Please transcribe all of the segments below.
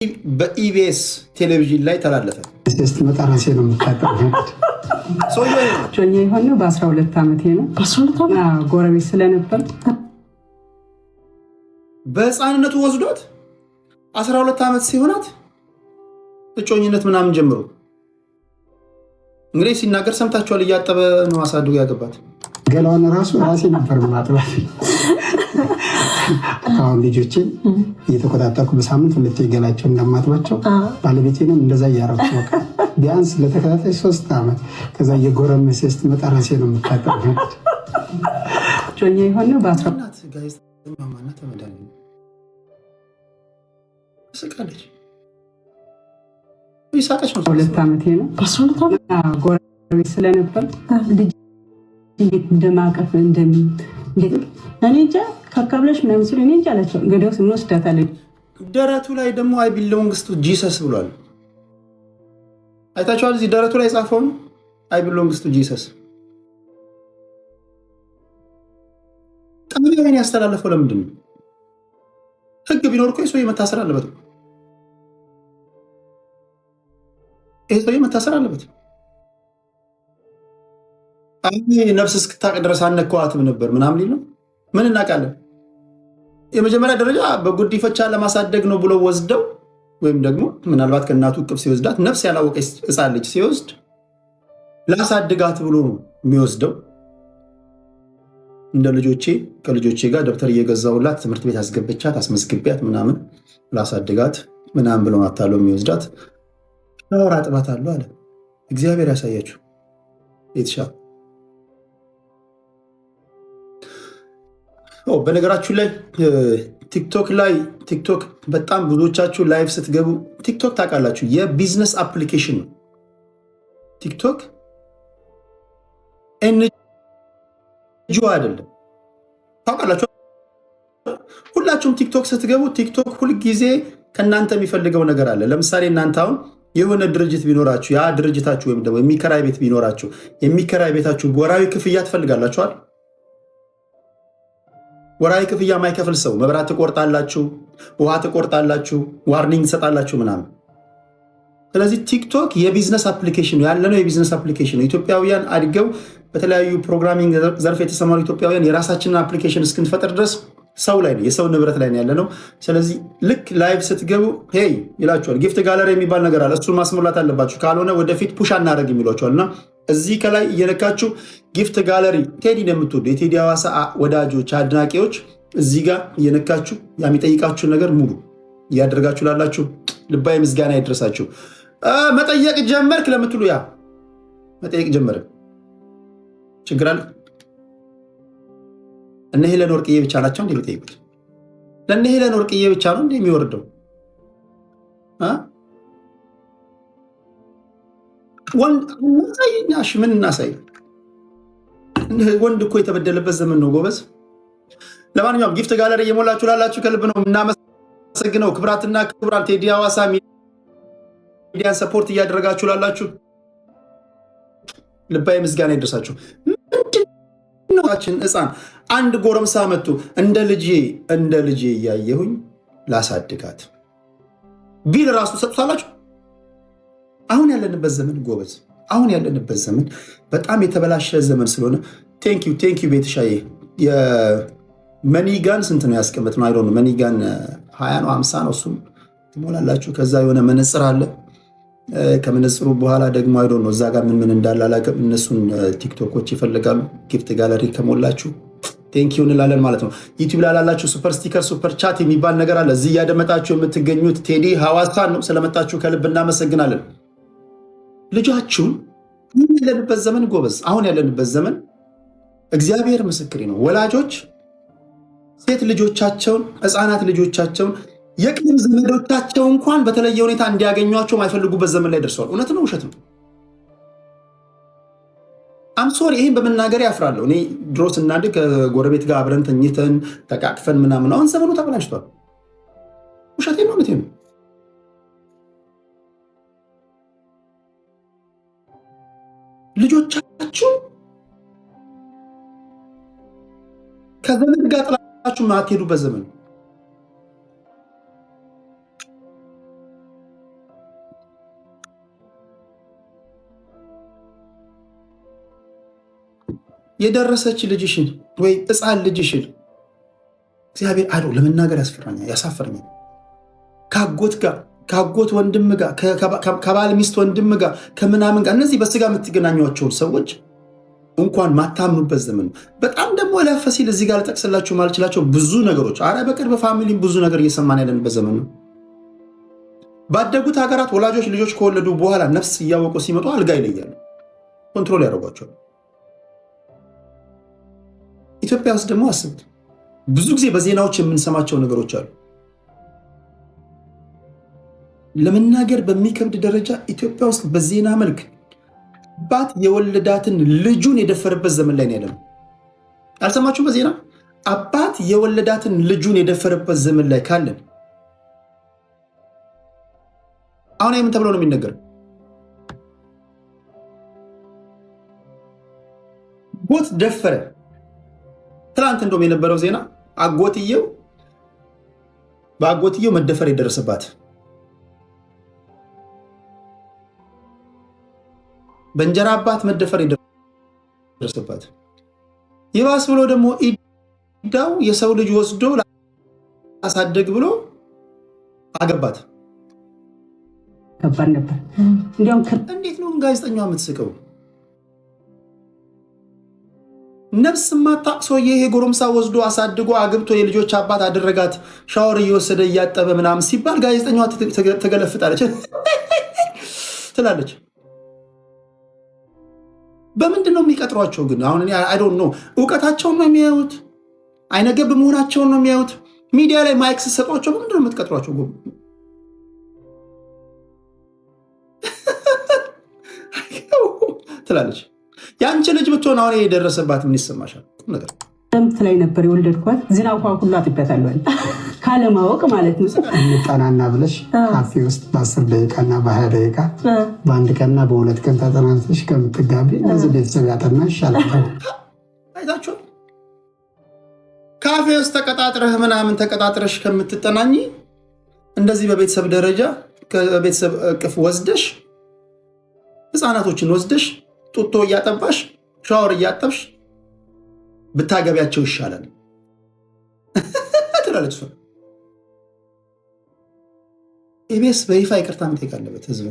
በኢቢኤስ ቴሌቪዥን ላይ ተላለፈ። ስትመጣ ራሴ ነው የምታጠው። ጮኛ የሆነው በ12 ዓመቴ ነው። ጎረቤት ስለነበር በህፃንነቱ ወስዶት 12 ዓመት ሲሆናት እጮኝነት ምናምን ጀምሮ እንግዲህ ሲናገር ሰምታችኋል። እያጠበ ነው አሳድጎ ያገባት። ገላዋን ራሱ ራሴ ነበር ማጥባት። አሁን ልጆችን እየተቆጣጠርኩ በሳምንት ሁለቴ ገላቸው እንደማጥባቸው ባለቤቴንም እንደዛ እያረኩ በቃ ቢያንስ ለተከታታይ 3 ዓመት። ከዛ እየጎረመሰ ስትመጣ ራሴ ነው የምታጠበው። ጮኛ የሆነው በ14 ጋዜጠኛ ማናት ተመዳኝ ስቃለች። ይሳቀች ነው 12 ዓመቴ ነው። ጎረቤት ስለነበር ልጅ እንዴት እንደማቀፍ እንደምን እኔ እንጃ ካካብለሽ ምናምን ሲሉ እኔ እንጃ አላቸው። እንግዲያውስ እንወስዳታለን። ደረቱ ላይ ደግሞ አይ ቢሎንግስ ቱ ጂሰስ ብሏል። አይታችኋል? እዚህ ደረቱ ላይ የጻፈውን አይ ቢሎንግስ ቱ ጂሰስ። ጣቢያን ያስተላለፈው ለምንድን ነው? ህግ ቢኖር እኮ ሰውዬ መታሰር አለበት። ይሄ ሰውዬ መታሰር አለበት። ነፍስ እስክታቅ ድረስ አነኳትም ነበር ምናምን ሊል ነው። ምን እናውቃለን? የመጀመሪያ ደረጃ በጉዲፈቻ ለማሳደግ ነው ብሎ ወስደው ወይም ደግሞ ምናልባት ከእናቱ እቅፍ ሲወስዳት ነፍስ ያላወቀች ሕፃን ልጅ ሲወስድ ላሳድጋት ብሎ ነው የሚወስደው። እንደ ልጆቼ ከልጆቼ ጋር ደብተር እየገዛሁላት ትምህርት ቤት አስገብቻት አስመዝግቢያት ምናምን ላሳድጋት ምናምን ብሎ አታለው የሚወስዳት። ሻወር አጥባታለሁ አለ። እግዚአብሔር ያሳያችሁ የተሻለ። በነገራችሁ ላይ ቲክቶክ በጣም ብዙዎቻችሁ ላይቭ ስትገቡ ቲክቶክ ታውቃላችሁ፣ የቢዝነስ አፕሊኬሽን ነው። ቲክቶክ ኤንጂኦ አይደለም። ታውቃላችሁ ሁላችሁም ቲክቶክ ስትገቡ ቲክቶክ ሁልጊዜ ከእናንተ የሚፈልገው ነገር አለ። ለምሳሌ እናንተ አሁን የሆነ ድርጅት ቢኖራችሁ ያ ድርጅታችሁ ወይም ደግሞ የሚከራይ ቤት ቢኖራችሁ የሚከራይ ቤታችሁ ወራዊ ክፍያ ትፈልጋላችኋል። ወራዊ ክፍያ ማይከፍል ሰው መብራት ትቆርጣላችሁ፣ ውሃ ትቆርጣላችሁ፣ ዋርኒንግ ትሰጣላችሁ ምናምን። ስለዚህ ቲክቶክ የቢዝነስ አፕሊኬሽን ያለነው የቢዝነስ አፕሊኬሽን ነው። ኢትዮጵያውያን አድገው በተለያዩ ፕሮግራሚንግ ዘርፍ የተሰማሩ ኢትዮጵያውያን የራሳችንን አፕሊኬሽን እስክንፈጥር ድረስ ሰው ላይ ነው፣ የሰው ንብረት ላይ ነው ያለ ነው። ስለዚህ ልክ ላይቭ ስትገቡ ሄይ ይላችኋል። ጊፍት ጋለሪ የሚባል ነገር አለ። እሱን ማስሞላት አለባችሁ፣ ካልሆነ ወደፊት ፑሽ አናደርግ የሚሏችኋል። እና እዚህ ከላይ እየነካችሁ ጊፍት ጋለሪ ቴዲን የምትወዱ የቴዲ ሐዋሳ ወዳጆች አድናቂዎች እዚህ ጋር እየነካችሁ የሚጠይቃችሁን ነገር ሙሉ እያደረጋችሁ ላላችሁ ልባዊ ምስጋና ይድረሳችሁ። መጠየቅ ጀመርክ ለምትሉ ያ መጠየቅ ጀመርክ ችግር አለ? እነ ሄለን ወርቅዬ ብቻ ናቸው እንዴ የሚጠይቁት? ለእነ ሄለን ወርቅዬ ብቻ ነው እንዴ የሚወርደው? ወንድ እናሳይኛሽ ምን እናሳይ? ወንድ እኮ የተበደለበት ዘመን ነው ጎበዝ። ለማንኛውም ጊፍት ጋለሪ እየሞላችሁ ላላችሁ ከልብ ነው የምናመሰግነው። ክብራትና ክብራን ቴዲ ሐዋሳ ሚዲያን ሰፖርት እያደረጋችሁ ላላችሁ ልባዊ ምስጋና ይደርሳችሁ። ህፃን አንድ ጎረምሳ መጥቶ እንደ ልጄ እያየሁኝ ላሳድጋት ቢል ራሱ ሰጡታላችሁ። አሁን ያለንበት ዘመን ጎበዝ፣ አሁን ያለንበት ዘመን በጣም የተበላሸ ዘመን ስለሆነ ቴንኪዩ ቤተሻዬ። የመኒጋን ስንት ነው ያስቀመጥ ነው? አይዶ መኒጋን 20 ነው 50 ነው። እሱም ትሞላላችሁ። ከዛ የሆነ መነፅር አለ። ከመነፅሩ በኋላ ደግሞ አይዶ ነው እዛ ጋር ምን እንዳለ አላውቅም። እነሱን ቲክቶኮች ይፈልጋሉ። ጊፍት ጋለሪ ከሞላችሁ ቴንኪው እንላለን ማለት ነው። ዩቲዩብ ላይ ላላችሁ ሱፐር ስቲከር፣ ሱፐር ቻት የሚባል ነገር አለ። እዚህ እያደመጣችሁ የምትገኙት ቴዲ ሐዋሳን ነው። ስለመጣችሁ ከልብ እናመሰግናለን። ልጃችሁን ያለንበት ዘመን ጎበዝ፣ አሁን ያለንበት ዘመን እግዚአብሔር ምስክሬ ነው። ወላጆች ሴት ልጆቻቸውን ህፃናት ልጆቻቸውን የቅርብ ዘመዶቻቸው እንኳን በተለየ ሁኔታ እንዲያገኟቸው የማይፈልጉበት ዘመን ላይ ደርሰዋል። እውነት ነው ውሸት ነው? አምሶሪ ይህን በመናገር ያፍራለሁ። እኔ ድሮ ስናድግ ከጎረቤት ጋር አብረን ተኝተን ተቃቅፈን ምናምን፣ አሁን ዘመኑ ተበላሽቷል። ውሸቴ ነው እውነቴ ነው። ልጆቻችሁ ከዘመድ ጋር ጥላችሁ ማትሄዱበት ዘመን የደረሰች ልጅሽን ወይ ሕፃን ልጅሽን እግዚአብሔር አዶ ለመናገር ያስፈራኛል፣ ያሳፈረኛል። ከአጎት ወንድም ጋር ከባል ሚስት ወንድም ጋር ከምናምን ጋር እነዚህ በስጋ የምትገናኟቸውን ሰዎች እንኳን ማታምኑበት ዘመን ነው። በጣም ደግሞ ለፈ ሲል እዚህ ጋር ልጠቅስላችሁ ማልችላቸው ብዙ ነገሮች በቅርብ ፋሚሊ ብዙ ነገር እየሰማን ያለንበት ዘመን ነው። ባደጉት ሀገራት ወላጆች ልጆች ከወለዱ በኋላ ነፍስ እያወቁ ሲመጡ አልጋ ይለያሉ፣ ኮንትሮል ያደርጓቸዋል። ኢትዮጵያ ውስጥ ደግሞ አስቡት፣ ብዙ ጊዜ በዜናዎች የምንሰማቸው ነገሮች አሉ። ለመናገር በሚከብድ ደረጃ ኢትዮጵያ ውስጥ በዜና መልክ አባት የወለዳትን ልጁን የደፈረበት ዘመን ላይ ነው ያለነው። አልሰማችሁ? በዜና አባት የወለዳትን ልጁን የደፈረበት ዘመን ላይ ካለን አሁን ምን ተብሎ ነው የሚነገር? አጎት ደፈረ። ትናንት እንደውም የነበረው ዜና በአጎትየው መደፈር የደረሰባት፣ በእንጀራ አባት መደፈር የደረሰባት፣ ይባስ ብሎ ደግሞ ኢዳው የሰው ልጅ ወስዶ አሳደግ ብሎ አገባት። ከባድ ነበር። እንዲያውም እንዴት ነው ጋዜጠኛዋ የምትስቀው? ነፍስ ማታቅ ሰውዬ ይሄ ጎረምሳ ወስዶ አሳድጎ አግብቶ የልጆች አባት አደረጋት፣ ሻወር እየወሰደ እያጠበ ምናምን ሲባል ጋዜጠኛዋ ተገለፍጣለች ትላለች። በምንድን ነው የሚቀጥሯቸው ግን? አሁን አይ ዶንት ኖ፣ እውቀታቸውን ነው የሚያዩት? አይነገብ መሆናቸውን ነው የሚያዩት? ሚዲያ ላይ ማይክ ስትሰጧቸው በምንድን ነው የምትቀጥሯቸው? ትላለች። የአንቺ ልጅ ብትሆን አሁን የደረሰባት ምን ይሰማሻል? ነገር ክረምት ላይ ነበር የወለድኳት። ዝናብ ውሃ ሁሉ አጥቤያታለሁ ካለማወቅ ማለት ነው። እንጠናና ብለሽ ካፌ ውስጥ በ10 ደቂቃና በ20 ደቂቃ በአንድ ቀንና በ2 ቀን ተጠናንተሽ ከምትጋቢ እነዚህ ቤተሰብ ያጠና ይሻላል። አይታችሁ ካፌ ውስጥ ተቀጣጥረሽ ከምትጠናኝ እንደዚህ በቤተሰብ ደረጃ ከቤተሰብ እቅፍ ወስደሽ ህፃናቶችን ወስደሽ ጡጦ እያጠባሽ ሻወር እያጠብሽ ብታገቢያቸው ይሻላል ትላለች። ኢቢኤስ በይፋ ይቅርታ መጠየቅ አለበት ህዝብ።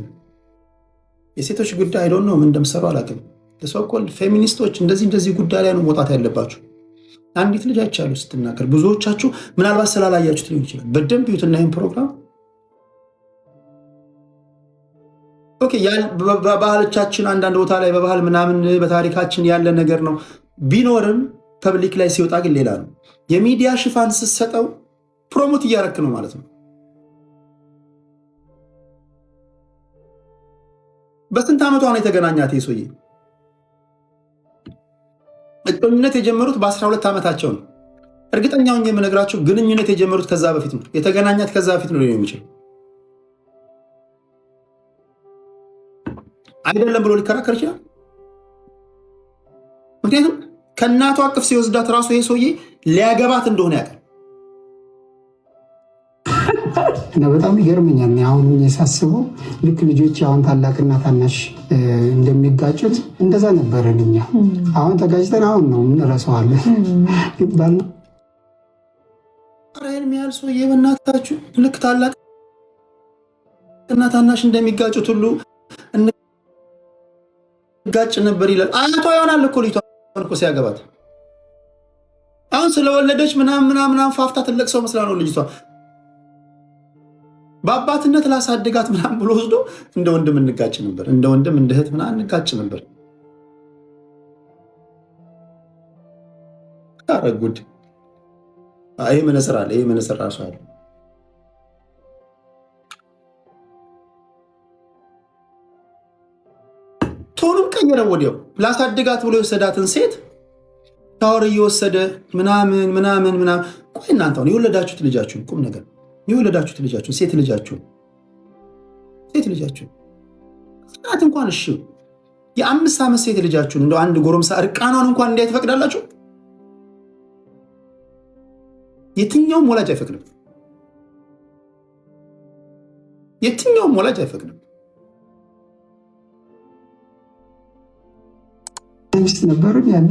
የሴቶች ጉዳይ አይዶን ነው ምን እንደምሰሩ አላውቅም። ለሶኮል ፌሚኒስቶች እንደዚህ ጉዳይ ላይ ነው መውጣት ያለባችሁ። አንዲት ልጅ አይቻሉ ስትናገር፣ ብዙዎቻችሁ ምናልባት ስላላያችሁት ሊሆን ይችላል። በደንብ ይዩትና ይህን ፕሮግራም በባህሎቻችን አንዳንድ ቦታ ላይ በባህል ምናምን በታሪካችን ያለ ነገር ነው ቢኖርም ፐብሊክ ላይ ሲወጣ ግን ሌላ ነው። የሚዲያ ሽፋን ስትሰጠው ፕሮሞት እያረክ ነው ማለት ነው። በስንት ዓመቷ ነው የተገናኛት? ሰውዬ እጮኝነት የጀመሩት በ12 ዓመታቸው ነው። እርግጠኛውን የምነግራቸው ግንኙነት የጀመሩት ከዛ በፊት ነው። የተገናኛት ከዛ በፊት ነው ሊሆን የሚችል አይደለም ብሎ ሊከራከር ይችላል። ምክንያቱም ከእናቷ አቅፍ ሲወስዳት ራሱ ይሄ ሰውዬ ሊያገባት እንደሆነ ያውቃል። እና በጣም ይገርመኛል። አሁን የሳስበው ልክ ልጆች አሁን ታላቅና ታናሽ እንደሚጋጩት እንደዛ ነበረን እኛ። አሁን ተጋጭተን አሁን ነው የምንረሳዋለን ይባል። ራይል ያህል ሰውዬ በእናታችሁ ልክ ታላቅና ታናሽ እንደሚጋጩት ሁሉ ጋጭ ነበር ይላል። አያቷ ይሆናል እኮ ልጅቷን እኮ ሲያገባት አሁን ስለወለደች ምናምን ፋፍታ ትልቅ ሰው መስላ ነው ልጅቷ። በአባትነት ላሳድጋት ምናምን ብሎ ወስዶ እንደ ወንድም እንጋጭ ነበር፣ እንደ ወንድም እንደ እህት ምናምን እንጋጭ ነበር። ኧረ ጉድ! ይሄ መነጽር አለ፣ ይሄ መነጽር ራሱ አለ። ቶንም ቀየረ ወዲያው። ላሳድጋት ብሎ የወሰዳትን ሴት ሻወር እየወሰደ ምናምን። ቆይ እናንተ አሁን የወለዳችሁት ልጃችሁን ቁም ነገር የወለዳችሁት ልጃችሁን ሴት ልጃችሁን ጽናት እንኳን እሺ የ5 ዓመት ሴት ልጃችሁን እንደ አንድ ጎረምሳ እርቃኗን እንኳን እንዲያይ ትፈቅዳላችሁ? የትኛውም ወላጅ አይፈቅድም። የትኛውም ወላጅ አይፈቅድም። ሚስት ነበሩኝ ያኔ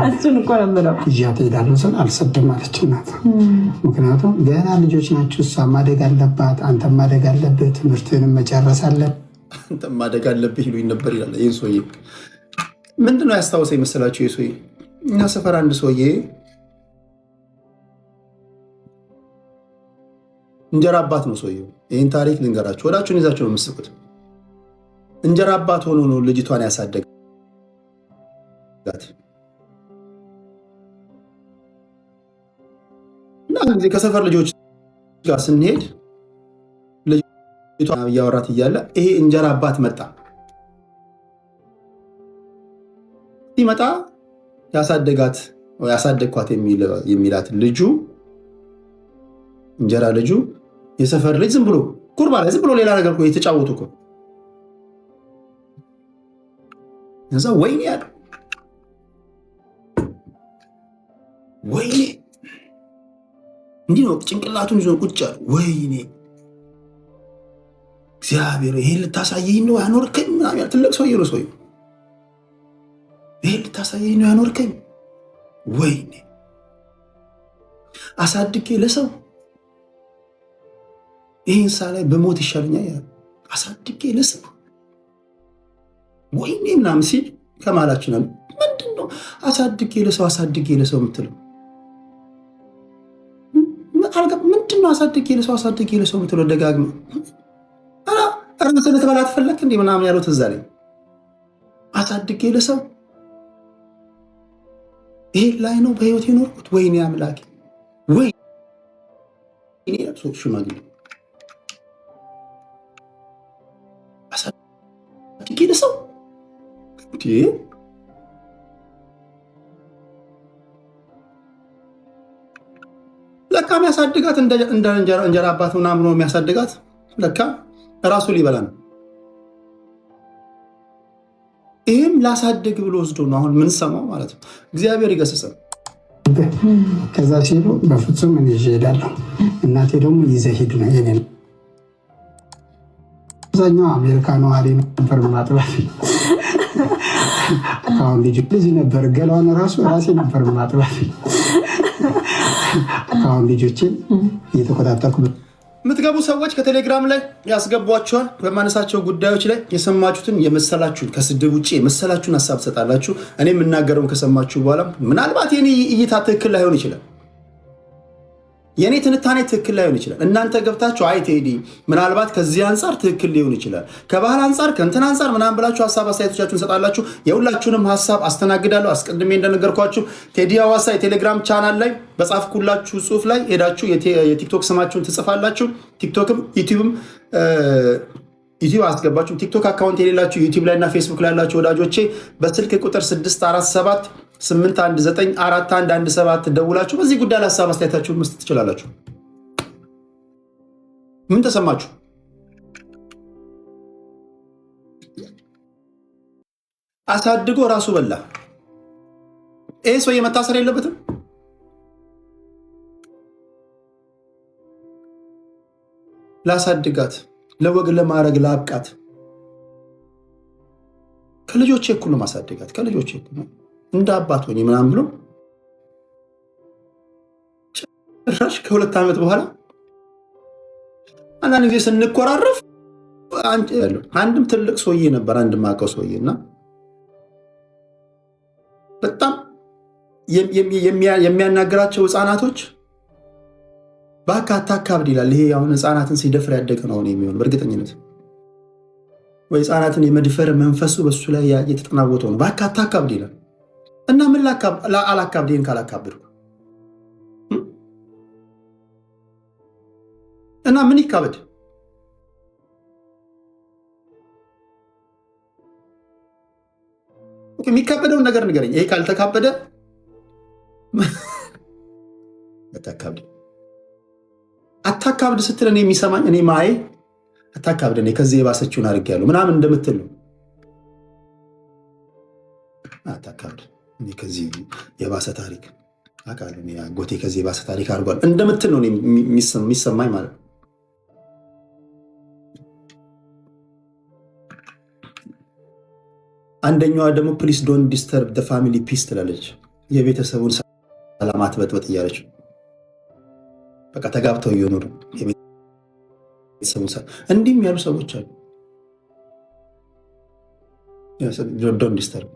እሱን እኮ ነበረው እያት ሄዳለሁ ስል አልሰድም አለች እናት። ምክንያቱም ገና ልጆች ናችሁ፣ እሷ ማደግ አለባት፣ አንተ ማደግ አለብህ፣ ትምህርትህንም መጨረስ አለብህ፣ አንተ ማደግ አለብህ ይሉኝ ነበር ይላል። ይህን ሰውዬ ምንድነው ያስታወሰኝ መሰላችሁ? ይህ ሰውዬ እኛ ሰፈር አንድ ሰውዬ እንጀራ አባት ነው ሰውዬው። ይህን ታሪክ ልንገራችሁ፣ ወዳችሁን ይዛችሁ ነው የምትስቁት። እንጀራ አባት ሆኖ ነው ልጅቷን ያሳደጋት። እና ጊዜ ከሰፈር ልጆች ጋር ስንሄድ ልጅቷን እያወራት እያለ ይሄ እንጀራ አባት መጣ። ሲመጣ ያሳደጋት ያሳደግኳት የሚላት ልጁ እንጀራ ልጁ የሰፈር ልጅ ዝም ብሎ ኩርባ ላይ ዝም ብሎ ሌላ ነገር የተጫወቱ እኮ እዛ ወይኔ ያለ ወይኔ እንዲህ ነው ጭንቅላቱን ይዞ ቁጭ አለ። ወይኔ እግዚአብሔር ይሄን ልታሳየኝ ነው ያኖርከኝ ምናምን ያለ ትልቅ ሰውዬ ነው ሰውዬው። ይሄን ልታሳየኝ ነው ያኖርከኝ። ወይኔ አሳድጌ ለሰው ይህን ላይ በሞት ይሻለኛል። አሳድጌ ለሰው ወይኔ ምናምን ሲል ከማላችን ምንድን ነው አሳድጌ ለሰው የምትለው? ምንድን ነው አሳድጌ ለሰው የምትለው? ደጋግመ ራስን ልትበላ ትፈለክ እንዲህ ምናምን ያለው ትዝ አለኝ። አሳድጌ ለሰው ይሄ ላይ ነው በህይወት የኖርኩት። ወይኔ አምላኬ ወይ ሽማግሌ አሳድጌ ለሰው ለካ የሚያሳድጋት እንደ እንጀራ አባት ምናምን ነው የሚያሳድጋት። ለካ እራሱ ሊበላ ነው። ይህም ላሳድግ ብሎ ወስዶ ነው አሁን ምንሰማው ማለት ነው። እግዚአብሔር ይገስጸን። ከዛ ሲሉ በፍጹም እኔ ይዤ እሄዳለሁ፣ እናቴ ደግሞ ይዘህ ሂድ ነው የኔ ነው። አብዛኛው አሜሪካ ነዋሪ ነበር ማጥባት አሁን ልጅ ነበር ገላዋን ራሴ ነበር ማጥባት። አሁን ልጆችን እየተቆጣጠርኩ የምትገቡ ሰዎች ከቴሌግራም ላይ ያስገቧቸዋል። በማነሳቸው ጉዳዮች ላይ የሰማችሁትን የመሰላችሁን ከስድብ ውጭ የመሰላችሁን ሀሳብ ትሰጣላችሁ። እኔ የምናገረውን ከሰማችሁ በኋላ ምናልባት የኔ እይታ ትክክል ላይሆን ይችላል፣ የኔ ትንታኔ ትክክል ላይሆን ይችላል። እናንተ ገብታችሁ አይ ቴዲ ምናልባት ከዚህ አንጻር ትክክል ሊሆን ይችላል፣ ከባህል አንጻር ከእንትን አንጻር ምናምን ብላችሁ ሀሳብ አስተያየቶቻችሁን ሰጣላችሁ። የሁላችሁንም ሀሳብ አስተናግዳለሁ። አስቀድሜ እንደነገርኳችሁ ቴዲ ሐዋሳ የቴሌግራም ቻናል ላይ በጻፍኩላችሁ ጽሁፍ ላይ ሄዳችሁ የቲክቶክ ስማችሁን ትጽፋላችሁ። ቲክቶክም ዩቲዩብ አስገባችሁ። ቲክቶክ አካውንት የሌላችሁ ዩቲዩብ ላይ እና ፌስቡክ ላይ ያላችሁ ወዳጆቼ በስልክ ቁጥር 647 8194117 ደውላችሁ በዚህ ጉዳይ ላይ ሀሳብ አስተያየታችሁን መስጠት ትችላላችሁ። ምን ተሰማችሁ? አሳድጎ ራሱ በላ። ይህ ሰው የመታሰር የለበትም። ላሳድጋት፣ ለወግ ለማድረግ ላብቃት። ከልጆቼ እኩል ነው ማሳድጋት፣ ከልጆቼ እኩል ነው እንደ አባት ሆኜ ምናምን ብሎ ጭራሽ ከ2 ዓመት በኋላ አንዳንድ ጊዜ ስንኮራረፍ አንድም ትልቅ ሰውዬ ነበር፣ አንድ ማቀው ሰውዬ እና በጣም የሚያናግራቸው ህፃናቶች በአካታ አካብድ ይላል። ይሄ አሁን ህፃናትን ሲደፍር ያደገ ነው የሚሆን በእርግጠኝነት ወይ ህፃናትን የመድፈር መንፈሱ በሱ ላይ የተጠናወተው ነው። በአካታ አካብድ ይላል እና ምን አላካብድን ካላካብድኩ እና ምን ይካበድ? የሚካበደውን ነገር ንገረኝ። ይሄ ካልተካበደ አታካብድ ስትል እኔ የሚሰማኝ እኔ ማዬ አታካብድ እኔ ከዚህ የባሰችውን አድርጌያለሁ ምናምን እንደምትል ነው። አታካብድ እኔ ከዚህ የባሰ ታሪክ አውቃለሁ፣ አጎቴ ከዚህ የባሰ ታሪክ አድርጓል እንደምትል ነው የሚሰማኝ ማለት ነው። አንደኛዋ ደግሞ ፕሊስ ዶንት ዲስተርብ ደ ፋሚሊ ፒስ ትላለች። የቤተሰቡን ሰላም አትበጥበጥ እያለች በቃ ተጋብተው እየኖሩ የቤተሰቡን ሰላም እንዲህም ያሉ ሰዎች አሉ። ዶንት ዲስተርብ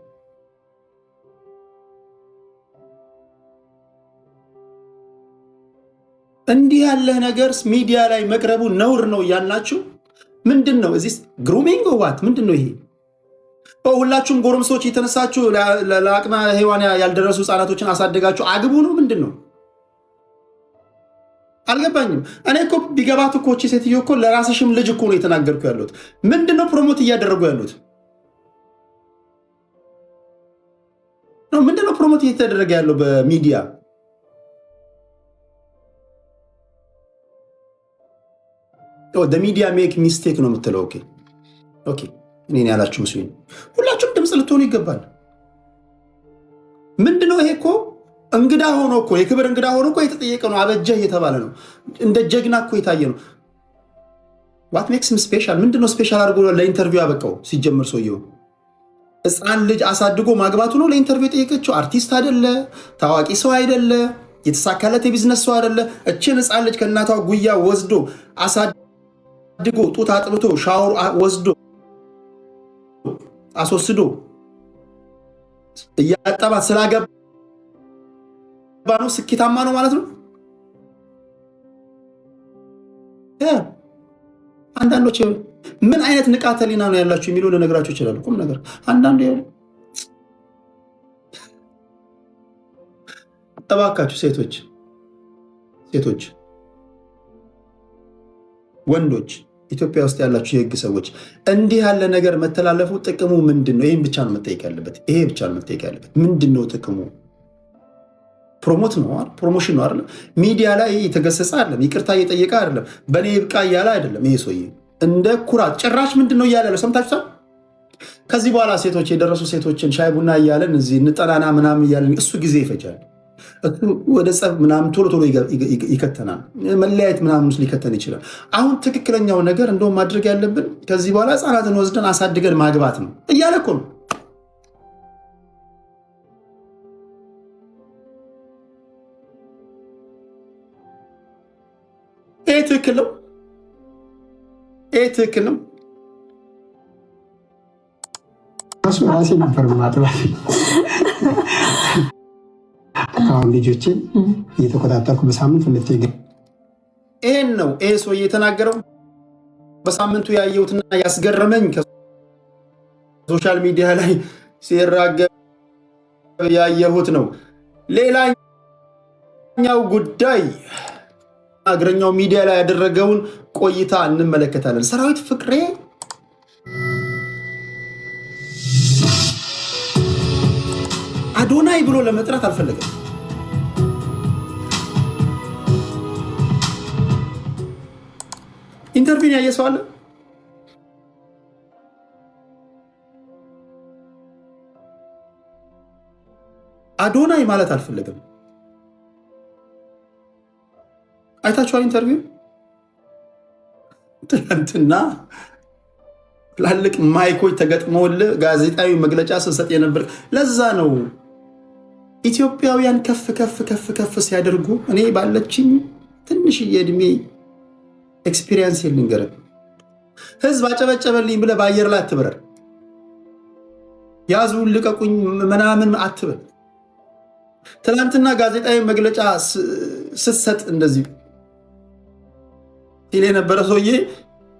እንዲህ ያለ ነገር ሚዲያ ላይ መቅረቡ ነውር ነው እያልናችሁ ምንድን ነው እዚህ ግሩሚንግ ዋት ምንድን ነው ይሄ? ሁላችሁም ጎረምሶች የተነሳችሁ ለአቅመ ሔዋን ያልደረሱ ህፃናቶችን አሳደጋችሁ አግቡ ነው ምንድን ነው? አልገባኝም። እኔ እኮ ቢገባት እኮ እቺ ሴትዮ እኮ ለራስሽም ልጅ እኮ ነው የተናገርኩ ያሉት። ምንድን ነው ፕሮሞት እያደረጉ ያሉት? ምንድን ነው ፕሮሞት እየተደረገ ያለው በሚዲያ? ሚዲያ ሜክ ሚስቴክ ነው የምትለው። ኦኬ እኔን ያላችሁ ምስሉ ሁላችሁም ድምፅ ልትሆኑ ይገባል። ምንድነው ይሄ? እኮ እንግዳ ሆኖ እኮ የክብር እንግዳ ሆኖ እኮ የተጠየቀ ነው። አበጀህ እየተባለ ነው። እንደ ጀግና እኮ የታየ ነው። ዋት ሜክስ ሂም ስፔሻል? ምንድነው ስፔሻል አድርጎ ለኢንተርቪው ያበቃው? ሲጀምር ሰውየው ህፃን ልጅ አሳድጎ ማግባቱ ነው ለኢንተርቪው የጠየቀችው። አርቲስት አይደለ፣ ታዋቂ ሰው አይደለ፣ የተሳካለት የቢዝነስ ሰው አይደለ። እችን ህፃን ልጅ ከእናቷ ጉያ ወስዶ አሳድጎ ጡት አጥብቶ ሻወር ወስዶ አስወስዶ እያጠባት ስላገባ ነው ስኬታማ ነው ማለት ነው። አንዳንዶች ምን አይነት ንቃተ ህሊና ነው ያላችሁ የሚለው ልነግራችሁ ይችላሉ። ቁም ነገር አንዳንዱ እባካችሁ ሴቶች፣ ወንዶች፣ ኢትዮጵያ ውስጥ ያላችሁ የህግ ሰዎች እንዲህ ያለ ነገር መተላለፉ ጥቅሙ ምንድን ነው? ይህም ብቻ ነው መጠየቅ ያለበት። ይሄ ብቻ ነው መጠየቅ ያለበት። ምንድን ነው ጥቅሙ? ፕሮሞት ነው፣ ፕሮሞሽን ነው አይደለም። ሚዲያ ላይ የተገሰጸ አይደለም፣ ይቅርታ እየጠየቀ አይደለም፣ በእኔ ይብቃ እያለ አይደለም። ይሄ ሰውዬ እንደ ኩራት ጭራሽ ምንድን ነው እያለ ያለው ሰምታችኋል። ከዚህ በኋላ ሴቶች የደረሱ ሴቶችን ሻይ ቡና እያለን እዚህ እንጠናና ምናምን እያለን እሱ ጊዜ ይፈጃል። ወደ ጸብ ምናምን ቶሎ ይከተናል። መለያየት ምናምን ውስጥ ሊከተን ይችላል። አሁን ትክክለኛው ነገር እንደውም ማድረግ ያለብን ከዚህ በኋላ ህፃናትን ወስደን አሳድገን ማግባት ነው እያለ እኮ ነው። ይህ ትክክል ነው። ራሴ ነበር ማጥባት አሁን ልጆችን እየተቆጣጠርኩ በሳምንት ሁለቴ ይሄን ነው ይሄ ሰውዬ የተናገረው። በሳምንቱ ያየሁትና ያስገረመኝ ከሶሻል ሚዲያ ላይ ሲራገብ ያየሁት ነው። ሌላኛው ጉዳይ እግረኛው ሚዲያ ላይ ያደረገውን ቆይታ እንመለከታለን። ሰራዊት ፍቅሬ አዶናይ ብሎ ለመጥራት አልፈለገም። ኢንተርቪው ያየ ሰው አለ? አዶናይ ማለት አልፈለገም። አይታችኋል? ኢንተርቪው ትናንትና ትላልቅ ማይኮች ተገጥመውልህ ጋዜጣዊ መግለጫ ስትሰጥ የነበር። ለዛ ነው ኢትዮጵያውያን ከፍ ሲያደርጉ እኔ ባለችኝ ትንሽዬ እድሜ ኤክስፒሪየንስ ልንገርህ። ህዝብ አጨበጨበልኝ ብለህ በአየር ላይ አትብረር። ያዙን ልቀቁኝ ምናምን አትበል። ትናንትና ጋዜጣዊ መግለጫ ስትሰጥ እንደዚህ ሲል የነበረ ሰውዬ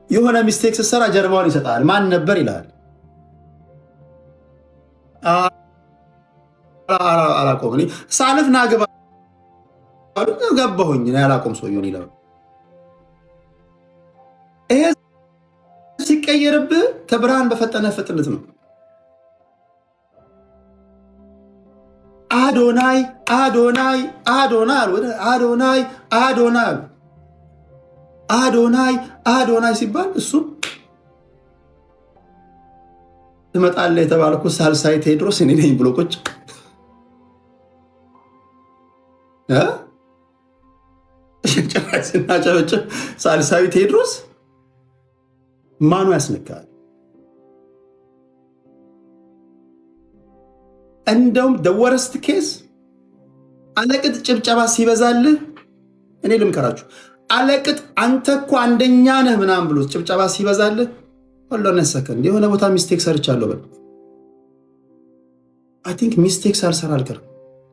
የሆነ ሚስቴክ ስትሰራ ጀርባውን ይሰጣል። ማን ነበር ይላል። አላቆም ሳልፍ ናግባ ገባሁኝ አላቆም ሰውዬውን ይላል። ይሄ ሲቀየርብህ ከብርሃን በፈጠነ ፍጥነት ነው። አዶናይ አዶናይ አዶናይ አዶናይ አዶናይ አዶናይ አዶናይ ሲባል እሱ ትመጣለህ የተባልኩት ሳልሳይ ቴዎድሮስ እኔ ነኝ ብሎ ቁጭ ስናጨበጭብ ሳልሳዊ ቴዎድሮስ ማኑ ያስነካል? እንደውም ደወረስት ኬዝ አለቅጥ ጭብጨባ ሲበዛልህ እኔ ልምከራችሁ አለቅጥ አንተ እኮ አንደኛ ነህ ምናምን ብሎ ጭብጨባ ሲበዛልህ ሆልድ ሰከንድ የሆነ ቦታ ሚስቴክ ሰርቻለሁ በል። አይ ቲንክ ሚስቴክ ሳልሰራ አልቀርም።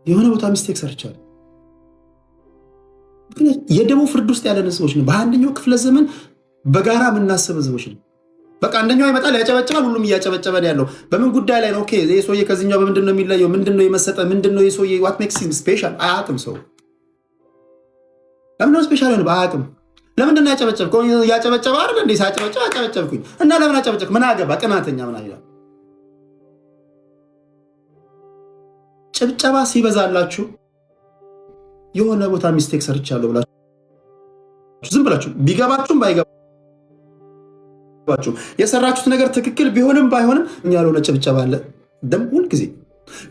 የሆነ ቦታ ሚስቴክ ሰርቻለሁ። የደቡብ ፍርድ ውስጥ ያለን ህዝቦች ነው። በአንደኛው ክፍለ ዘመን በጋራ የምናስብ ህዝቦች ነው። በቃ አንደኛው ይመጣል ያጨበጭባል፣ ሁሉም እያጨበጨበ ያለው በምን ጉዳይ ላይ ነው? ኦኬ ይሄ ሰውዬ ከዚህኛው በምንድን ነው የሚለየው? ምንድን ነው የመሰጠ? ምንድን ነው የሰውዬ ዋት ሜክስ ሂም ስፔሻል? አያውቅም ሰው ለምን ነው ስፔሻል ሆነ? አያውቅም። ለምንድን ነው ያጨበጨብከው? ያጨበጨበ አይደል እንዴ? ሳጨበጨበ አጨበጨብኩኝ እና ለምን አጨበጨብክ? ምን አገባ? ቅናተኛ ምን አይላል። ጭብጨባ ሲበዛላችሁ የሆነ ቦታ ሚስቴክ ሰርቻለሁ ብላችሁ ዝም ብላችሁ ቢገባችሁም ባይገባችሁ የሰራችሁት ነገር ትክክል ቢሆንም ባይሆንም እኛ ያልሆነ ጭብጨባ አለ። ደም ሁልጊዜ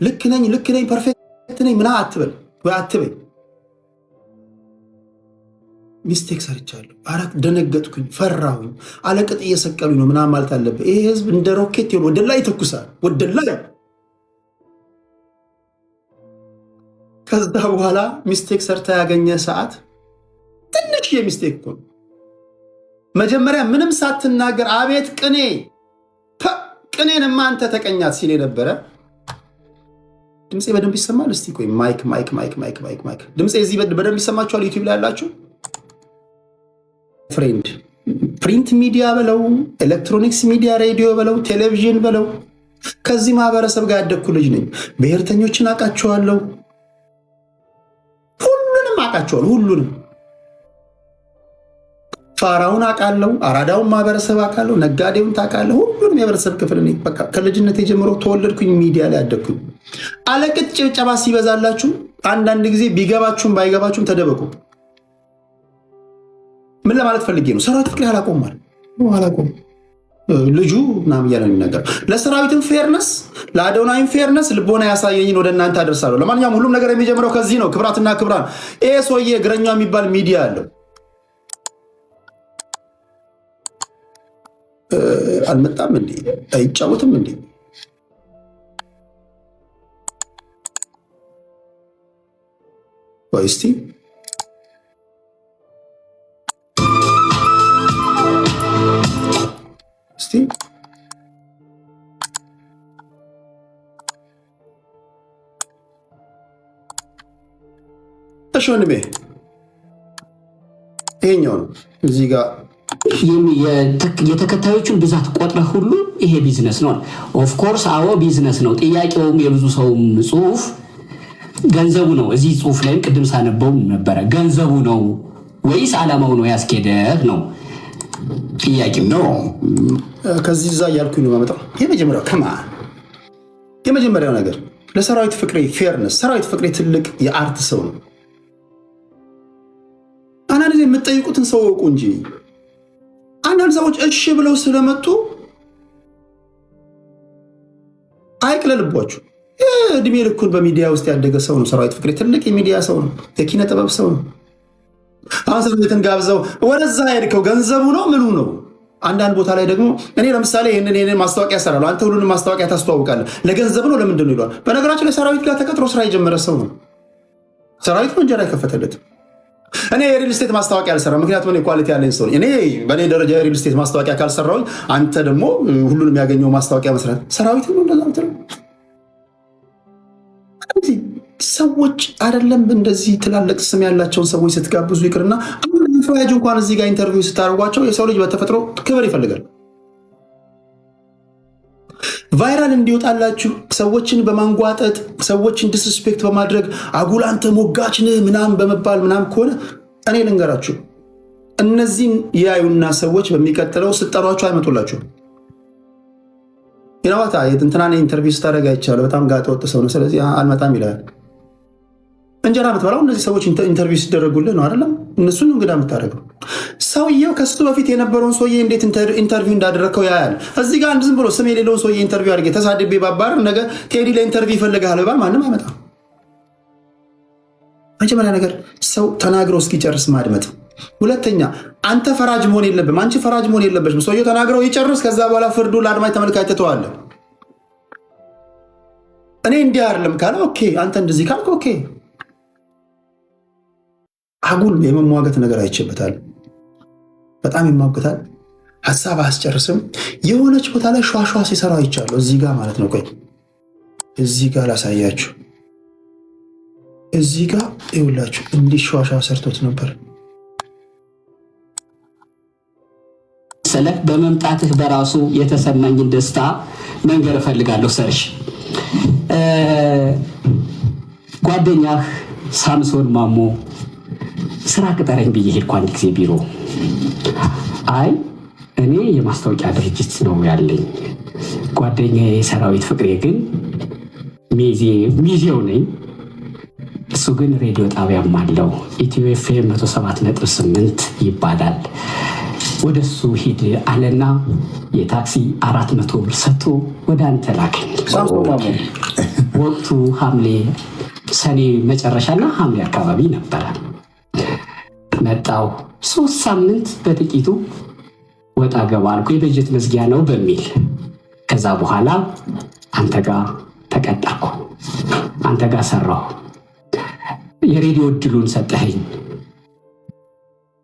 ልክ ነኝ ፐርፌክት ነኝ ምና አትበል ወይ አትበይ። ሚስቴክ ሰርቻለሁ፣ አራት ደነገጥኩኝ፣ ፈራሁኝ፣ አለቅጥ እየሰቀሉኝ ነው ምናምን ማለት አለብህ። ይሄ ህዝብ እንደ ሮኬት ይሆን ወደ ላይ ይተኩሳል፣ ወደ ላይ። ከዛ በኋላ ሚስቴክ ሰርታ ያገኘ ሰዓት ትንሽ የሚስቴክ እኮ መጀመሪያ ምንም ሳትናገር አቤት ቅኔንማ አንተ ተቀኛት ሲል የነበረ ድምፄ በደንብ ይሰማል። እስቲ ቆይ ማይክ ድምፄ እዚህ በደንብ ይሰማችኋል? ዩቲዩብ ላይ ያላችሁ ፍሬንድ ፕሪንት ሚዲያ በለው ኤሌክትሮኒክስ ሚዲያ ሬዲዮ በለው ቴሌቪዥን በለው ከዚህ ማህበረሰብ ጋር ያደግኩ ልጅ ነኝ። ብሔርተኞችን አውቃቸዋለሁ፣ ሁሉንም አውቃቸዋለሁ። ሁሉንም ፋራውን አውቃለሁ፣ አራዳውን ማህበረሰብ አውቃለሁ፣ ነጋዴውን ታውቃለህ። ሁሉንም የህብረተሰብ ክፍል ነኝ። በቃ ከልጅነት የጀምሮ ተወለድኩኝ፣ ሚዲያ ላይ ያደግኩኝ። አለቅጥ ጭብጨባ ሲበዛላችሁ አንዳንድ ጊዜ ቢገባችሁም ባይገባችሁም ተደበቁ። ምን ለማለት ፈልጌ ነው? ሰራዊት ፍቅሬ አላቆም ልጁ ምናምን እያለ ነገር ለሰራዊትም ፌርነስ ለአዶናይም ፌርነስ ልቦና ያሳየኝን ወደ እናንተ አደርሳለሁ። ለማንኛውም ሁሉም ነገር የሚጀምረው ከዚህ ነው። ክብራትና ክብራን ይሄ ሰውዬ እግረኛ የሚባል ሚዲያ አለው። አልመጣም እንዴ? አይጫወትም እንዴ? ወይ እስቲ እሺ ወንድሜ ይሄኛው ነው እዚህ ጋር የተከታዮቹን ብዛት ቆጥረህ ሁሉ ይሄ ቢዝነስ ነው። ኦፍኮርስ አዎ ቢዝነስ ነው። ጥያቄውም የብዙ ሰውም ጽሁፍ ገንዘቡ ነው። እዚህ ጽሁፍ ላይም ቅድም ሳነበው ነበረ ገንዘቡ ነው ወይስ ዓላማው ነው ያስኬደህ ነው ጥያቄው ነው። ከዚህ እዛ እያልኩኝ ነው የማመጣው። የመጀመሪያው ነገር ለሰራዊት ፍቅሬ ፌርነስ። ሰራዊት ፍቅሬ ትልቅ የአርት ሰው ነው። አንዳንድ ጊዜ የምትጠይቁትን ሰው ወቁ እንጂ አንዳንድ ሰዎች እሺ ብለው ስለመጡ አይቅለልባችሁ። እድሜ ልኩን በሚዲያ ውስጥ ያደገ ሰው ነው። ሰራዊት ፍቅሬ ትልቅ የሚዲያ ሰው ነው፣ የኪነ ጥበብ ሰው ነው። አሁን ሰራዊትን ጋብዘው ወደዛ ሄድከው ገንዘቡ ነው ምኑ ነው? አንዳንድ ቦታ ላይ ደግሞ እኔ ለምሳሌ ይህንን ማስታወቂያ ሰራለሁ፣ አንተ ሁሉንም ማስታወቂያ ታስተዋውቃለህ፣ ለገንዘብ ነው ለምንድን ነው ይሏል። በነገራችን ላይ ሰራዊት ጋር ተቀጥሮ ስራ የጀመረ ሰው ነው። ሰራዊት ነው እንጀራ አይከፈተለትም። እኔ የሪል ስቴት ማስታወቂያ አልሰራም፣ ምክንያቱም እኔ ኳሊቲ ያለኝ ሰው ነኝ። እኔ በእኔ ደረጃ የሪል ስቴት ማስታወቂያ ካልሰራሁኝ አንተ ደግሞ ሁሉንም ያገኘው ማስታወቂያ መስራት ሰራዊት ነው። እንደዛ ሰዎች አይደለም እንደዚህ ትላልቅ ስም ያላቸውን ሰዎች ስትጋብዙ ይቅርና ፍራጅ እንኳን እዚህ ጋር ኢንተርቪው ስታደርጓቸው የሰው ልጅ በተፈጥሮ ክብር ይፈልጋል። ቫይራል እንዲወጣላችሁ ሰዎችን በማንጓጠጥ ሰዎችን ዲስሪስፔክት በማድረግ አጉል አንተ ሞጋች ነህ ምናምን በመባል ምናምን ከሆነ እኔ ልንገራችሁ፣ እነዚህን ያዩና ሰዎች በሚቀጥለው ስጠሯቸው አይመጡላችሁ። ይናዋታ የትንትናኔ ኢንተርቪው ስታደርግ አይቻለሁ። በጣም ጋጠ ወጥ ሰው ነው፣ ስለዚህ አልመጣም ይላል። እንጀራ የምትበላው እነዚህ ሰዎች ኢንተርቪው ሲደረጉልህ ነው አይደለም? እነሱን እንግዳ የምታደርገው ሰውየው ከሱ በፊት የነበረውን ሰውዬ እንዴት ኢንተርቪው እንዳደረግከው ያያል። እዚህ ጋር አንድ ዝም ብሎ ስም የሌለውን ሰውዬ ኢንተርቪው አድርጌ ተሳድቤ ባባር ነገ ቴዲ ለኢንተርቪው ይፈልግሃል ባል ማንም አይመጣም። መጀመሪያ ነገር ሰው ተናግረው እስኪጨርስ ማድመጥ። ሁለተኛ አንተ ፈራጅ መሆን የለብም፣ አንቺ ፈራጅ መሆን የለበሽም። ሰውየው ተናግረው ይጨርስ፣ ከዛ በኋላ ፍርዱ ለአድማጭ ተመልካች ትተዋለህ። እኔ እንዲህ አይደለም ካለ ኦኬ፣ አንተ እንደዚህ ካልክ ኦኬ። አጉል የመሟገት ነገር አይቼበታል። በጣም ይሟገታል። ሀሳብ አያስጨርስም። የሆነች ቦታ ላይ ሸዋሸዋ ሲሰራ አይቻለሁ። እዚህ ጋር ማለት ነው። ቆይ እዚህ ጋር ላሳያችሁ። እዚህ ጋር ይውላችሁ እንዲህ ሸዋሸዋ ሰርቶት ነበር። ሰለፍ በመምጣትህ በራሱ የተሰማኝን ደስታ መንገር እፈልጋለሁ። ሰርሽ ጓደኛህ ሳምሶን ማሞ ስራ ቅጠረኝ ብዬ ሄድኩ አንድ ጊዜ ቢሮ። አይ እኔ የማስታወቂያ ድርጅት ነው ያለኝ፣ ጓደኛዬ ሰራዊት ፍቅሬ ግን ሚዜው ነኝ፣ እሱ ግን ሬዲዮ ጣቢያም አለው ኢትዮ ኤፍኤም 107.8 ይባላል፣ ወደሱ ሂድ አለና የታክሲ 400 ብር ሰጥቶ ወደ አንተ ላከኝ። ወቅቱ ሰኔ መጨረሻና ሐምሌ አካባቢ ነበረ። መጣው 3 ሳምንት በጥቂቱ ወጣ ገባ አልኩ፣ የበጀት መዝጊያ ነው በሚል። ከዛ በኋላ አንተ ጋር ተቀጠርኩ፣ አንተ ጋር ሰራሁ፣ የሬዲዮ እድሉን ሰጠኸኝ።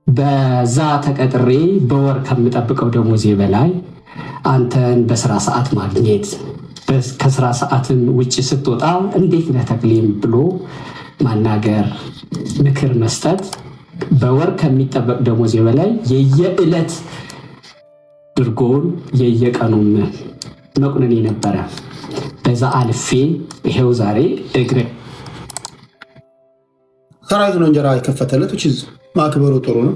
በዛ ተቀጥሬ በወር ከምጠብቀው ደሞዜ በላይ አንተን በስራ ሰዓት ማግኘት፣ ከስራ ሰዓትን ውጭ ስትወጣ እንዴት ነህ ተክሌም ብሎ ማናገር፣ ምክር መስጠት፣ በወር ከሚጠበቅ ደሞዜ በላይ የየዕለት ድርጎን የየቀኑም መቁነን ነበረ። በዛ አልፌ ይሄው ዛሬ እግሬ ሰራዊት ነው እንጀራ የከፈተለት ማክበሩ ጥሩ ነው።